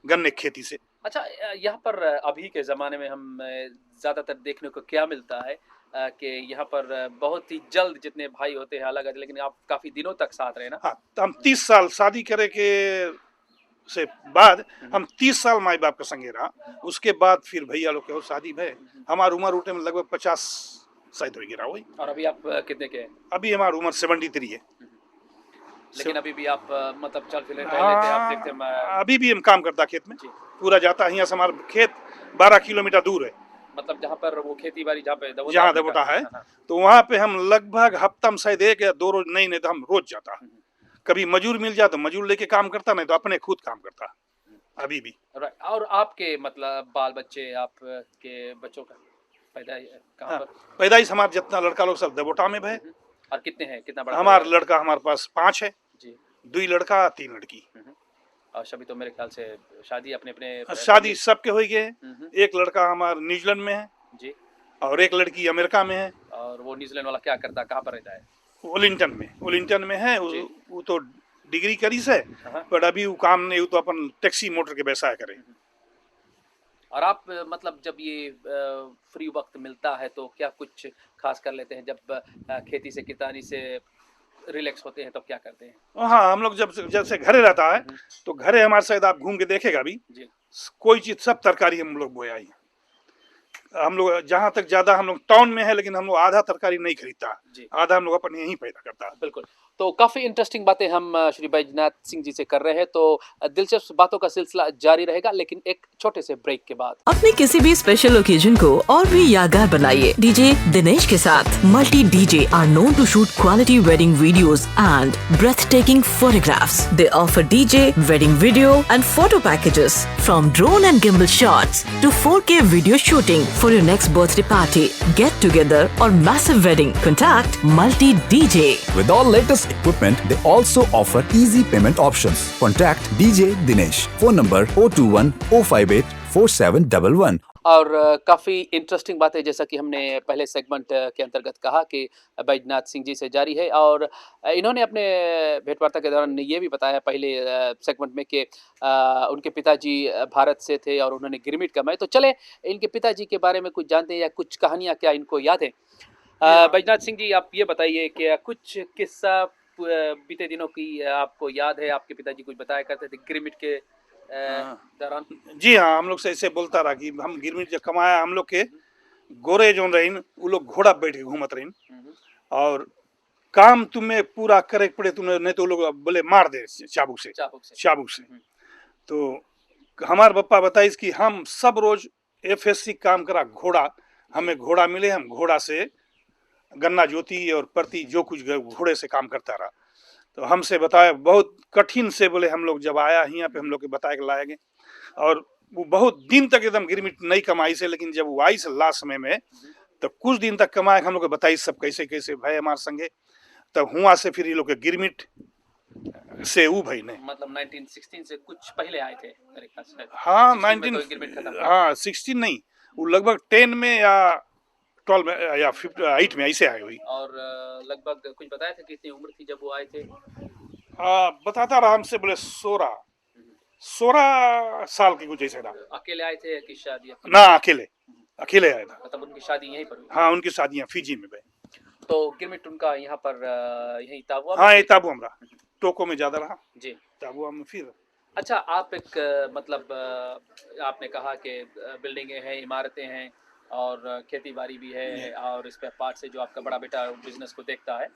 गन्ने की खेती से। अच्छा, यहाँ पर अभी के ज़माने में हम ज़्यादातर देखने को क्या मिलता है कि यहाँ पर बहुत ही जल्द जितने भाई होते हैं अलग अलग, लेकिन आप काफ़ी दिनों तक साथ रहे ना। हाँ, तो हम 30 साल शादी करे के से बाद हम 30 साल माई बाप के संगे रहा। उसके बाद फिर भैया लोग के और शादी भय, हमारी उम्र उठे में लगभग 50 शायद हो गिरा वही। और अभी आप कितने के हैं? अभी हमारी उम्र 73 है। लेकिन अभी भी आप मतलब चल फिर रहे थे, आप हाँ, देखते अभी भी हम काम करता खेत में, जी। पूरा जाता है। यहाँ से हमारा खेत 12 किलोमीटर दूर है, मतलब जहाँ पर वो खेती बाड़ी जहाँ पे जहाँ दबोटा है, तो वहाँ पे हम लगभग हफ्ता में शायद 1 या 2 रोज, नहीं तो हम रोज जाता। कभी मजूर मिल जाता तो मजूर लेके काम करता, नहीं तो अपने खुद काम करता अभी भी। और आपके मतलब बाल बच्चे, आपके बच्चों का पैदा कहाँ हाँ, पर? पैदाइश हमारे जितना लड़का लोग सब दबोटा में है। और कितने हैं, कितना बड़ा हमारा परिवार लड़का हमारे पास 5 है, जी? 2 लड़का 3 लड़की। और सभी तो मेरे ख्याल से शादी अपने अपने शादी सबके हो गए। हम्म। एक लड़का हमारा न्यूजीलैंड में है जी। और एक लड़की अमेरिका में है, और वो न्यूजीलैंड वाला क्या करता है, कहाँ पर रहता है? ओलिंगटन में है। जी। वो तो डिग्री करी से, हाँ। पर अभी वो काम नहीं, वो तो अपन टैक्सी मोटर के व्यवसाय करे। और आप मतलब जब ये फ्री वक्त मिलता है तो क्या कुछ खास कर लेते हैं? जब खेती से किसानी से रिलैक्स होते हैं तब क्या करते हैं? हाँ, हम लोग जब जैसे घरे रहता है तो घरे हमारे शायद आप घूम के देखेगा भी, जी। कोई चीज सब तरकारी हम लोग बोया ही। हम लोग जहाँ तक ज्यादा हम लोग टाउन में है, लेकिन हम लोग आधा तरकारी नहीं खरीदता, जी। आधा हम लोग अपन यहीं पैदा करता। बिल्कुल। तो काफ़ी इंटरेस्टिंग बातें हम श्री बैजनाथ सिंह जी से कर रहे हैं, तो दिलचस्प बातों का सिलसिला जारी रहेगा, लेकिन एक छोटे से ब्रेक के बाद। अपने किसी भी स्पेशल ओकेजन को और भी यादगार बनाइए डीजे दिनेश के साथ। Multi DJ are known to shoot quality wedding videos and breathtaking photographs. They offer DJ, wedding video and photo packages from drone and gimbal shots to 4K video shooting for your next birthday party, get together or massive wedding. Contact Multi DJ. With all latest equipment, they also offer easy payment options. Contact DJ Dinesh. Phone number 021 058 4711. और काफ़ी interesting बात है, जैसा कि हमने पहले segment के अंतर्गत कहा कि बैजनाथ सिंह जी से जारी है। और इन्होंने अपने भेंटवार्ता के दौरान ये भी बताया पहले सेगमेंट में कि उनके पिताजी भारत से थे और उन्होंने गिरमिट कमाए। तो चले इनके पिताजी के बारे में कुछ जानते हैं, या कुछ कहानियाँ क्या इनको याद है? बैजनाथ सिंह जी, आप ये बताइए कि कुछ किस्सा बीते दिनों की आपको याद है? आपके पिताजी कुछ बताया करते थे गिरमिट के दौरान? जी हाँ, हम लोग से ऐसे बोलता रहा कि हम गिरमिट जब कमाया, हम लोग के गोरे जो रहीन वो लोग घोड़ा बैठ के घूमत रहीन, और काम तुम्हें पूरा करे पड़े तुम्हें, नहीं तो लोग बोले मार दे चाबुक से। तो हमारे पप्पा बताइस कि हम सब रोज FSC काम करा घोड़ा, हमें घोड़ा मिले, हम घोड़ा से गन्ना जोती और परती जो कुछ घोड़े से काम करता रहा। तो हमसे बताया बहुत कठिन से, बोले हम लोग जब आया यहाँ पे हम लोग के बताए के लाए गए, और वो बहुत दिन तक एकदम गिरमिट नहीं कमाई से, लेकिन जब वो आई से लास्ट समय में तो कुछ दिन तक कमाए, हम लोग को बताई सब कैसे कैसे भाई हमारे संगे। तब हुआ से फिर ये लोग के गिरमिट से वो भाई ने, मतलब 1916 से कुछ पहले आए थे मेरे ख्याल से। हाँ 16 नहीं, वो लगभग 10 में या 12 में या 8 में ऐसे आए हुई। और लगभग कुछ बताया था कितनी उम्र थी जब वो आए थे? बताता रहा हमसे, बोले 16 साल की कुछ ऐसे रहा। अकेले आए थे कि शादी? ना, अकेले आया था। मतलब उनकी शादी यहीं पर हुई? हाँ, उनकी शादियाँ फिजी में भाई। तो गिरमिट उनका यहाँ पर यहीं ताबुआ? हाँ, ये ताबुआ में रहा, टोको में ज्यादा रहा जी, ताबुआ में फिर। अच्छा, आप एक मतलब आपने कहा कि बिल्डिंगें हैं, इमारतें हैं और खेती बाड़ी भी है, और इस पे पार्ट से जो आपका बड़ा बेटा बिजनेस को देखता है।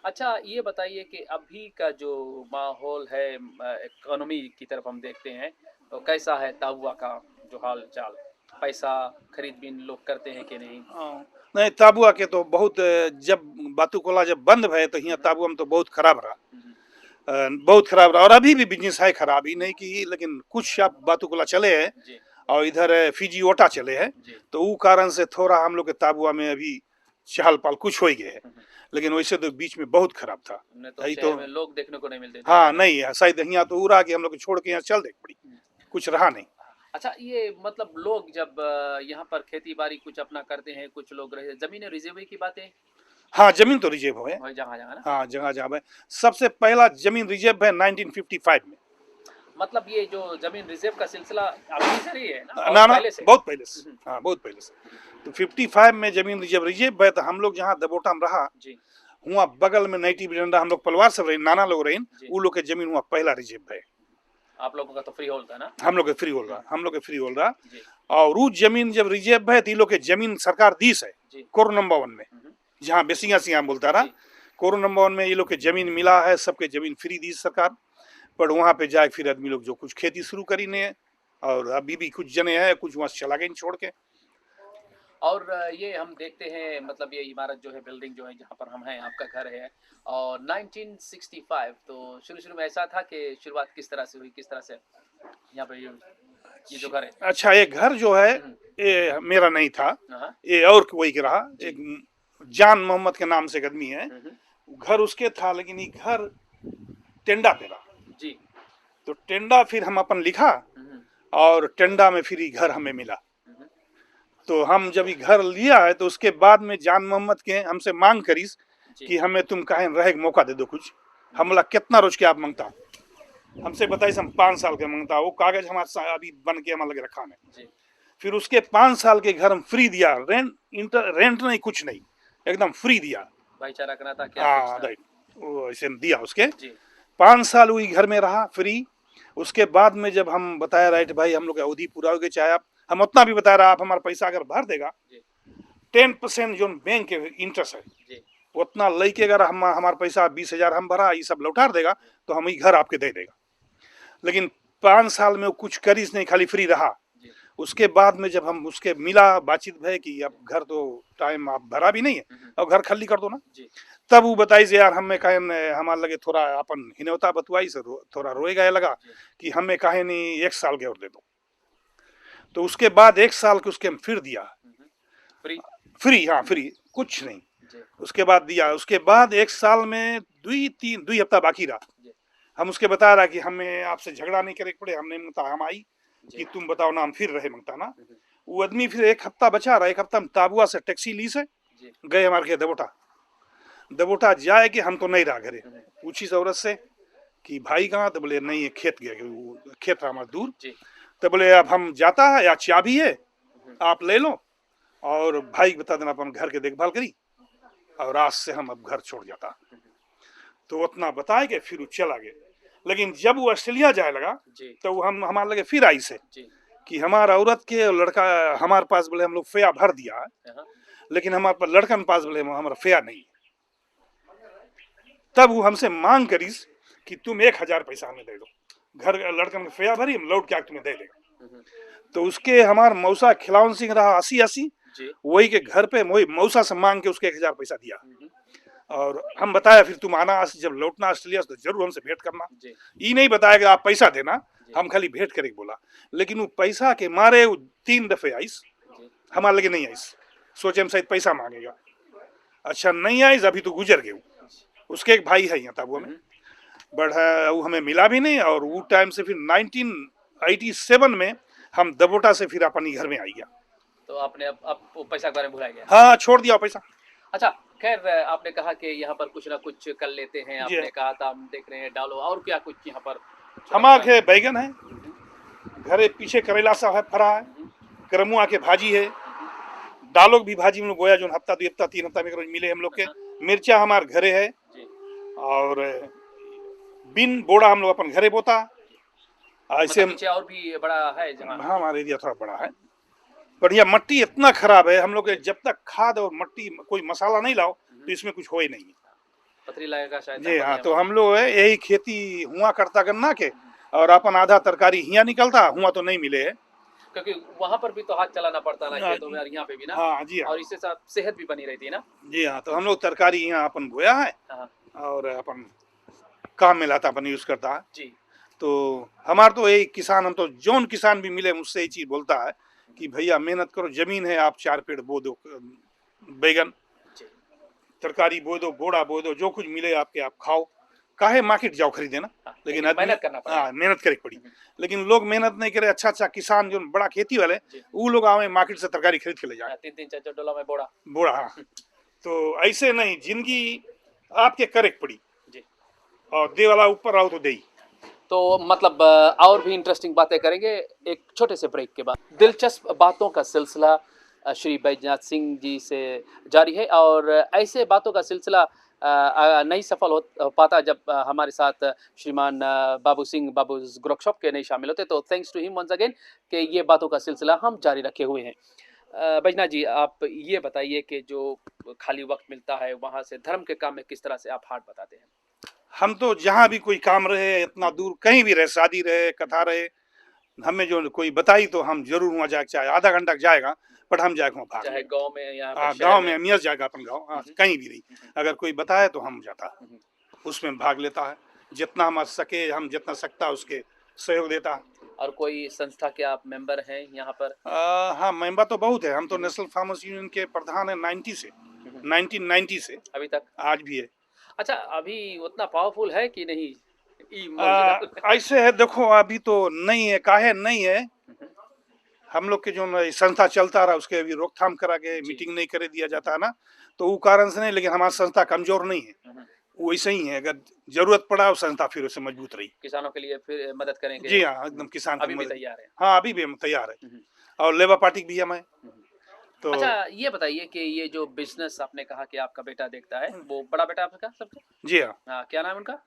अच्छा, ये बताइए कि अभी का जो माहौल है इकोनॉमी की तरफ हम देखते हैं, तो कैसा है ताबुआ का जो हाल चाल? पैसा खरीद बीन लोग करते हैं कि नहीं? नहीं, ताबुआ के तो बहुत, जब बातुकोला जब बंद भय तो यहाँ ताबुआ में तो बहुत खराब रहा, और अभी भी बिजनेस है, खराब ही नहीं की, लेकिन कुछ आप बातुकोला चले हैं और इधर फिजी ओटा चले हैं, तो वो कारण से थोड़ा हम लोग के ताबुआ में अभी चहल पहल कुछ हो गए है। लेकिन वैसे तो बीच में बहुत खराब था। हमने तो यही शहर तो में लोग देखने को नहीं मिलते थे। हाँ नहीं है, शायद यहाँ तो उड़ा के हम लोग को छोड़ के यहाँ चल दे पड़ी, कुछ रहा नहीं। अच्छा, ये मतलब लोग जब यहाँ पर खेती बाड़ी कुछ अपना करते हैं, कुछ लोग रहे, जमीन रिजर्व की बातें हाँ जमीन तो रिजर्व है, जगह जगह ना, हाँ जगह जगह है। सबसे पहला जमीन रिजर्व है 1955 में। मतलब ये जो जमीन रिजर्व का सिलसिला अभी से ही है ना, ना और ना पहले से? बहुत पहले से, हाँ बहुत पहले से। तो 55 में जमीन रिजर्व है। तो हम लोग जहाँ दबोटा में रहा, जी हुआ बगल में नेटिव डंडा, हम लोग परिवार सब रहे, नाना लोग रहे, जी। वो लोग के जमीन हुआ पहला रिजर्व है। आप लोगों का तो फ्री होल था ना? हम लोग के फ्री होल रहा, हम लोग के फ्री होल रहा। जी और वो जमीन जब रिजर्व है तो ये लोग के जमीन सरकार दीस है जी कोर नंबर 1 में, जहाँ बेसिया सिया बोलता रहा। जी। कोर नंबर 1 में ये लोग के जमीन मिला है, सबके जमीन फ्री दी सरकार। पर वहाँ पे जाए फिर आदमी लोग जो कुछ खेती शुरू करी ने, और अभी भी कुछ जने हैं, कुछ वहाँ से चला गए छोड़ के। और ये हम देखते हैं, मतलब ये इमारत जो है, बिल्डिंग जो है जहाँ पर हम हैं, आपका घर है, और 1965 तो शुरू में ऐसा था कि शुरुआत किस तरह से हुई, किस तरह से यहाँ पे ये जो घर है? अच्छा, ये घर जो है ये मेरा नहीं था, हाँ ये और कोई के रहा, एक जान मोहम्मद के नाम से एक आदमी है, घर उसके था, लेकिन ये घर टेंडा पे रहा। जी तो टेंडा फिर हम अपन लिखा, और टेंडा में फिर ये घर हमें मिला। तो हम जब ये घर लिया है तो उसके बाद में जान मोहम्मद के हमसे मांग करीस कि हमें तुम कहें रहे मौका दे दो कुछ। हम बोला कितना रोज के आप मांगता, हमसे बताइए, हम 5 साल के मांगता। वो कागज हमारे अभी बन के हमारे लगे रखा है। फिर उसके 5 साल के घर हम फ्री दिया, रेंट नहीं, कुछ नहीं, एकदम फ्री दिया। भाईचारा करना था क्या? हाँ राइट, वो ऐसे दिया उसके। जी 5 साल वही घर में रहा फ्री। उसके बाद में जब हम बताया, राइट भाई हम लोग अवधि पूरा हो गई, चाहे आप, हम उतना भी बता रहा, आप हमारा पैसा अगर भर देगा 10% जो बैंक के इंटरेस्ट है जी उतना लेके, अगर हम हमारा पैसा 20,000 हम भरा, ये सब लौटा देगा तो हम ये घर आपके दे देगा। लेकिन 5 साल में वो कुछ करीस नहीं, खाली फ्री रहा। उसके बाद में जब हम उसके मिला, बातचीत भय कि अब घर तो टाइम आप भरा भी नहीं है, अब घर खाली कर दो ना। तब वो बताई से यार हमें कहे हमारे लगे थोड़ा अपन हिनवता बतवाई से थोड़ा रोए गए लगा कि हमें कहे नहीं 1 साल के और दे दो। तो उसके बाद 1 साल के उसके हम फिर दिया फ्री, हाँ फ्री, कुछ नहीं। उसके बाद दिया, उसके बाद 1 साल में 2 हफ्ता बाकी रहा। हम उसके बता रहा कि हमें आपसे झगड़ा नहीं करे पड़े, हमने मांगता हम आई कि तुम बताओ ना, हम फिर रहे मांगता ना। वो आदमी फिर 1 हफ्ता बचा रहा, 1 हफ्ता हम ताबुआ से टैक्सी ली से गए हमारे के दबोटा जाए कि हम तो नहीं रहा घरे। पूछी औरत से कि भाई कहाँ, तो बोले नहीं, खेत गए, खेत रहा हमारे दूर। तो बोले अब हम जाता है, या चाबी है आप ले लो, और भाई बता देना अपन घर के देखभाल करी, और आज से हम अब घर छोड़ जाता। तो उतना बताए के फिर वो चला गए। लेकिन जब वो ऑस्ट्रेलिया जाए लगा तो वो हम हमारे लगे फिर आई से कि हमारा औरत के लड़का हमारे पास, बोले हम लोग फेया भर दिया है, लेकिन हमारे पास लड़कन पास बोले हमारा फेया नहीं। तब वो हमसे मांग करीस कि तुम 1,000 पैसा हमें दे दो, घर लड़कन के फेया भरी, हम लौट के तुम्हें दे देगा। तो उसके हमारा मौसा खिलावन सिंह रहा 80 वही के घर पे वही मौसा से मांग के उसके 1,000 पैसा दिया। और हम बताया फिर तुम आना, जब लौटना ऑस्ट्रेलिया से तो जरूर हमसे भेंट करना। ये नहीं बताया कि आप पैसा देना, हम खाली भेंट करेंगे बोला। लेकिन वो पैसा के मारे वो 3 दफे आईस, हमारे लगे नहीं आईस। सोचे हम शायद पैसा मांगेगा, अच्छा नहीं आईस, अभी तो गुजर गए। उसके एक भाई है यहाँ ताबुआ में, बट वो हमें मिला भी नहीं। और वो टाइम से फिर 1987 में हम दबोटा से फिर अपनी घर में आई गया। तो आपने अब वो पैसा के बारे में भुला गया? हाँ छोड़ दिया पैसा। अच्छा खैर, आपने कहा कि यहाँ पर कुछ ना कुछ कर लेते हैं, आपने कहा था हम देख रहे हैं डालो, और क्या कुछ यहाँ पर? हमारे बैगन है, घरे पीछे करेला सा है फरा है, करमुआ के भाजी है, दालों भी भाजी हम लोग गोया जो हफ्ता 2 हफ्ता 3 हफ्ता में रोज मिले हम लोग के। मिर्चा हमारे घरे है, और बिन बोड़ा हम लोग अपन घरे बोता ऐसे। मतलब और भी बड़ा है जहाँ? हाँ हमारा एरिया थोड़ा बड़ा है, बढ़िया। मट्टी इतना खराब है हम लोग, जब तक खाद और मट्टी कोई मसाला नहीं लाओ तो इसमें कुछ हो ही नहीं। पथरी लगेगा शायद जी हाँ। तो हम लोग यही खेती हुआ करता गन्ना के, और अपन आधा तरकारी हिया निकलता हुआ तो नहीं मिले है, क्योंकि वहाँ पर भी तो हाथ चलाना पड़ता ना खेतों में, और यहाँ पे भी ना। हाँ जी हाँ। और इससे साथ सेहत भी बनी रहती है ना। जी हाँ। तो हम लोग तरकारी यहाँ अपन बोया है, और अपन काम में लाता अपन यूज करता है जी। तो हमारे तो यही किसान, हम तो जौन किसान भी मिले मुझसे यही चीज बोलता है कि भैया मेहनत करो, जमीन है, आप 4 पेड़ बो दो बैगन, तरकारी बो दो, बोड़ा बो दो, जो कुछ मिले आपके आप खाओ, काहे मार्केट जाओ खरीदे ना। हाँ, लेकिन लेकिन मेहनत करना पड़ेगा। हाँ, मेहनत करे पड़ी। लेकिन लोग मेहनत नहीं करे, अच्छा किसान जो बड़ा खेती वाले जी। वो लोग आवे मार्केट से तरकारी खरीद के ले जाए 3-3 4-4 डोला में बोड़ा। बोड़ा। हाँ, तो ऐसे नहीं, जिंदगी आपके करे पड़ी जी। और दे वाला ऊपर आओ तो दे। तो मतलब और भी इंटरेस्टिंग बातें करेंगे एक छोटे से ब्रेक के बाद। दिलचस्प बातों का सिलसिला श्री बैजनाथ सिंह जी से जारी है और ऐसे बातों का सिलसिला नहीं सफल हो पाता जब हमारे साथ श्रीमान बाबू सिंह बाबू गोरक्षप के नहीं शामिल होते। तो thanks to him once again कि ये बातों का सिलसिला हम जारी रखे हुए हैं। बैजनाथ जी, आप ये बताइए कि जो खाली वक्त मिलता है वहाँ से धर्म के काम में किस तरह से आप हाथ बताते हैं? हम तो जहाँ भी कोई काम रहे, इतना दूर कहीं भी रहे, शादी रहे, कथा रहे, हमें जो कोई बताई तो हम जरूर वहाँ जाके, चाहे आधा घंटा जाएगा पर हम जाएगा वहाँ चाहे भाग। गांव में या हाँ, शहर गाँव में मियाँ जाएगा अपन गाँव, हाँ, कहीं भी रही, अगर कोई बताए तो हम जाता है, उसमें भाग लेता है, जितना हम सके, हम जितना सकता उसके सहयोग देता है। और कोई संस्था के आप मेंबर हैं यहाँ पर? हाँ, मेंबर तो बहुत है। हम तो नेशनल फार्मर्स यूनियन के प्रधान है 1990 से अभी तक? आज भी है। अच्छा, अभी उतना पावरफुल है कि नहीं? मौजूदा ऐसे है, देखो अभी तो नहीं है, काहे नहीं है, हम लोग के जो संस्था चलता रहा उसके अभी रोकथाम करा के मीटिंग नहीं करे दिया जाता है ना, तो वो कारण से नहीं, लेकिन हमारी संस्था कमजोर नहीं है, वो वैसे ही है। अगर जरूरत पड़ा वो संस्था फिर उससे मजबूत रही। किसानों के लिए फिर मदद करेंगे? जी हाँ, एकदम किसान अभी की भी मदद। तैयार है? हाँ, अभी भी हम तैयार है, और लेबर पार्टी भी है मैं तो। अच्छा, ये बताइए कि ये जो बिजनेस आपने कहा कि आपका बेटा देखता है, वो बड़ा बेटा आपका सबसे? जी हाँ, हाँ, क्या नाम है उनका?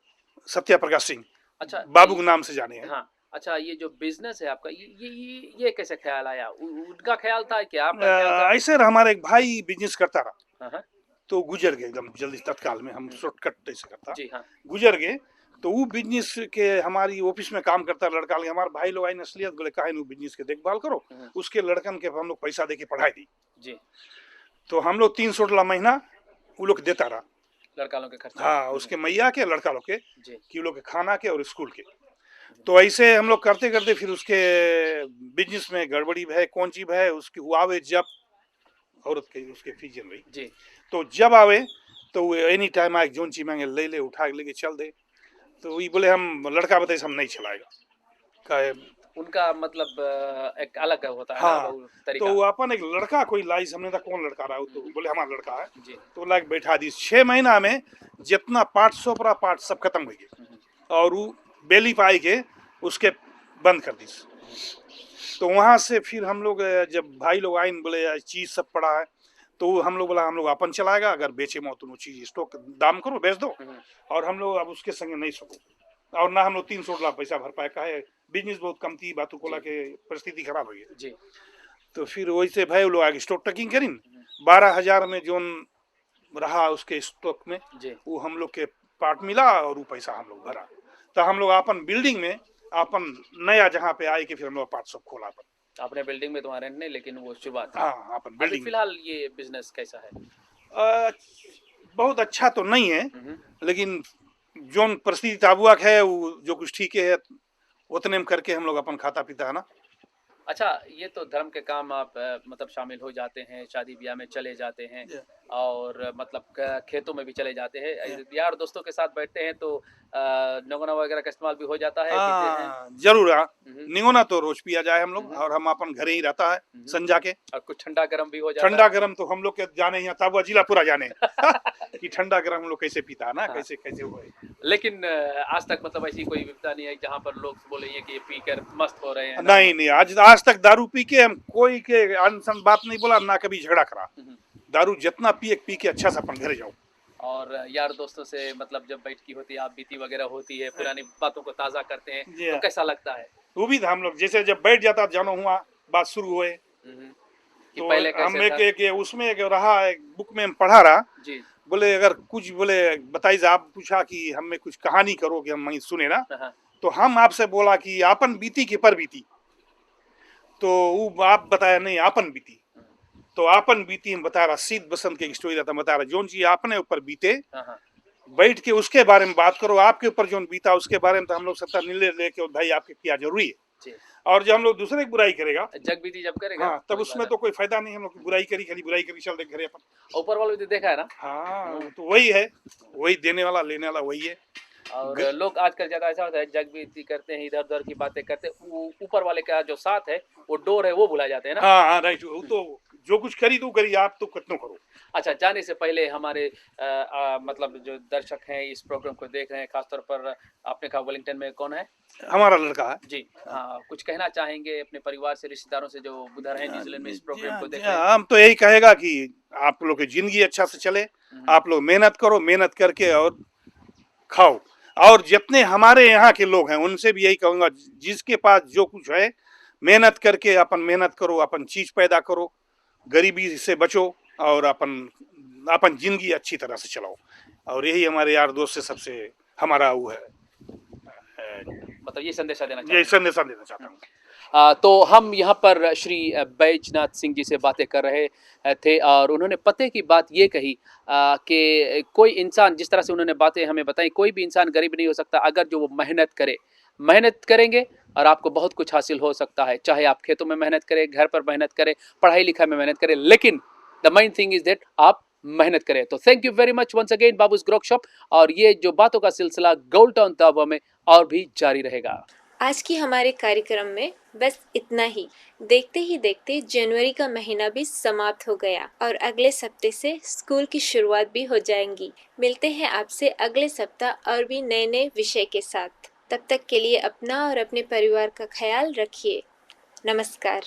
सत्या प्रकाश सिंह, अच्छा, बाबू के नाम से जाने हैं। हाँ। अच्छा, ये जो बिजनेस है आपका, ये कैसे ख्याल आया? उनका ख्याल था कि आपका ख्याल था? ऐसे हमारे एक भाई बिजनेस करता रहा, हाँ, हाँ, तो गुजर गए एकदम जल्दी, तत्काल में, हम शॉर्टकट ऐसे करता, जी हाँ, गुजर गए। तो वो बिजनेस के हमारी ऑफिस में काम करता लड़का, हमारे भाई लोग आई नस्लियत बोले काहे नु बिजनेस के देखभाल करो, उसके लड़कन के हम लोग पैसा दे के पढ़ाई दी। जी। तो हम लोग 300 डॉलर महीना वो लोग देता रहा। लड़का लोग के खर्चा? हाँ, उसके मैया के, लड़का लोग के, जी। कि वो लोग के खाना के और स्कूल के। तो ऐसे हम लोग करते करते फिर उसके बिजनेस में गड़बड़ी है, कौन चीज है उसकी, हुआ आवे जब औरत के उसके फीस जल रही, जी। तो जब आवे तो वो एनी टाइम आए, जोन चीज मांगे ले उठा के लेके चल दे। तो वही बोले हम, लड़का बताइए हम नहीं चलाएगा, कहे उनका मतलब एक अलग होता है ना हाँ, वो तरीका। तो अपन एक लड़का कोई लाइस, हमने कहा कौन लड़का रहा, तो बोले हमारा लड़का है। जी। तो लाइक बैठा दी, 6 महीना में जितना पार्ट सोपरा पार्ट सब खत्म हो गए, और वो बेली पाई के उसके बंद कर दी। तो वहाँ से फिर हम लोग जब भाई लोग आए बोले चीज सब पड़ा है, तो हम लोग बोला हम लोग अपन चलाएगा, अगर बेचे मो तो वो चीज स्टॉक दाम करो बेच दो, और हम लोग अब उसके संग नहीं सको, और ना हम लोग 300 डॉलर पैसा भर पाए, काहे बिजनेस बहुत कम थी, बातुकोला के परिस्थिति खराब हो गई। जी। तो फिर वैसे भाई लोग आगे स्टॉक टेकिंग करी, 12,000 में जोन रहा उसके स्टॉक में, जी। वो हम लोग के पार्ट मिला और वो पैसा हम लोग भरा। तो हम लोग अपन बिल्डिंग में अपन नया जहाँ पे आए कि फिर हम लोग पार्ट सब खोला अपन। आपने बिल्डिंग में तुम्हारे नहीं, लेकिन वो शुरुआत थी। हाँ, अपन अभी बिल्डिंग। फिलहाल ये बिजनेस कैसा है? बहुत अच्छा तो नहीं है, लेकिन जोन परिस्थिति ताबुआ है वो जो कुछ ठीक है उतने में करके हम लोग अपन खाता पीता है ना। अच्छा, ये तो धर्म के काम आप मतलब शामिल हो जाते हैं, शादी ब्याह में चले जाते हैं, और मतलब खेतों में भी चले जाते हैं, यार दोस्तों के साथ बैठते हैं तो नगोना वगैरह का इस्तेमाल भी हो जाता है, पीते हैं? जरूर। निगोना तो रोज पिया जाए हम लोग, और हम अपन घरे ही रहता है संजा के। और कुछ ठंडा गर्म भी हो जाता ठंडा है? गर्म तो हम लोग के जाने यहाँ ताबुआ जिला पूरा जाने कि ठंडा गर्म हम लोग कैसे पीता है ना, कैसे कैसे हुआ। लेकिन आज तक मतलब ऐसी कोई विपदा नहीं है जहाँ पर लोग बोलेंगे कि पी कर मस्त हो रहे हैं? नहीं, आज तक दारू पी के हम कोई के अनसन बात नहीं बोला, ना कभी झगड़ा करा। दारू जितना पी के अच्छा से अपन घर जाओ। और यार दोस्तों से मतलब जब बैठकी होती है, आप बीती वगैरह होती है, पुरानी बातों को ताज़ा करते हैं, तो कैसा लगता है? वो भी था, हम लोग जैसे जब बैठ जाता जानो हुआ बात शुरू हुए, कि तो पहले हम कैसे एक उसमें एक रहा, एक बुक में हम पढ़ा रहा जी। बोले अगर कुछ बोले बताइए, आप पूछा कि हमें कुछ कहानी करो कि हम वहीं सुने ना, तो हम आपसे बोला कि आपन बीती की पर बीती, तो वो आप बताया नहीं आपन बीती, तो आपन बीती हम बता रहा, शीत बसंत की स्टोरी रहता बता रहा, जोन चीज आपने ऊपर बीते बैठ के उसके बारे में बात करो, आपके ऊपर जोन बीता उसके बारे में तो हम लोग सत्ता निर्णय लेके भाई आपके क्या जरूरी है, जी। और जब हम लोग दूसरे की बुराई करेगा, जग बीती जब करेगा हाँ, तब कोई उसमें बात तो कोई फायदा नहीं। हम लोग की बुराई करी, खाली बुराई करी, चल दे घरे अपन। नहीं। ऊपर वाले भी तो देखा है ना। हाँ, वो तो वही है, वही देने वाला लेने वाला वही है। और लोग आजकल ज्यादा ऐसा होता है, जग बीती करते हैं, इधर उधर की बातें करते हैं, ऊपर वाले का जो साथ है, वो डोर है, वो भुला जाते हैं ना। हाँ हाँ, राइट। वो तो जो कुछ करी तू करी, आप तो कितनों करो। अच्छा, जाने से पहले हमारे मतलब जो दर्शक हैं इस प्रोग्राम को देख रहे हैं, खासतौर पर आपने कहा वेलिंगटन में कौन है? हमारा लड़का है। जी, हाँ, कुछ कहना चाहेंगे अपने परिवार से, रिश्तेदारों से जो उधर हैं न्यूजीलैंड में इस जी प्रोग्राम हाँ, को जी देख रहे हैं? हाँ, हम तो यही कहेगा कि आप लोग की जिंदगी अच्छा से चले, आप लोग मेहनत करो, मेहनत करके और खाओ। और जितने हमारे यहाँ के लोग हैं उनसे भी यही कहूँगा, जिसके पास जो कुछ है, मेहनत करके अपन मेहनत करो, अपन चीज पैदा करो, गरीबी से बचो और अपन अपन जिंदगी अच्छी तरह से चलाओ। और यही हमारे यार दोस्त से सबसे हमारा वो है, मतलब ये संदेशा देना यही चाहेंगे। संदेशा देना चाहता हूँ। तो हम यहाँ पर श्री बैजनाथ सिंह जी से बातें कर रहे थे और उन्होंने पते की बात ये कही कि कोई इंसान, जिस तरह से उन्होंने बातें हमें बताई, कोई भी इंसान गरीब नहीं हो सकता अगर जो वो मेहनत करे। मेहनत करेंगे और आपको बहुत कुछ हासिल हो सकता है, चाहे आप खेतों में मेहनत करें, घर पर मेहनत करें, पढ़ाई लिखाई में मेहनत करें, लेकिन the main thing is that आप मेहनत करें। तो thank you very much once again Babu's Grok shop, और ये जो बातों का सिलसिला गोल्ड टाउन ताबा में और भी जारी रहेगा। आज की हमारे कार्यक्रम में बस इतना ही देखते जनवरी का महीना भी समाप्त हो गया और अगले सप्ताह से स्कूल की शुरुआत भी हो जाएंगी। मिलते हैं आपसे अगले सप्ताह और भी नए नए विषय के साथ। तब तक के लिए अपना और अपने परिवार का ख्याल रखिए। नमस्कार।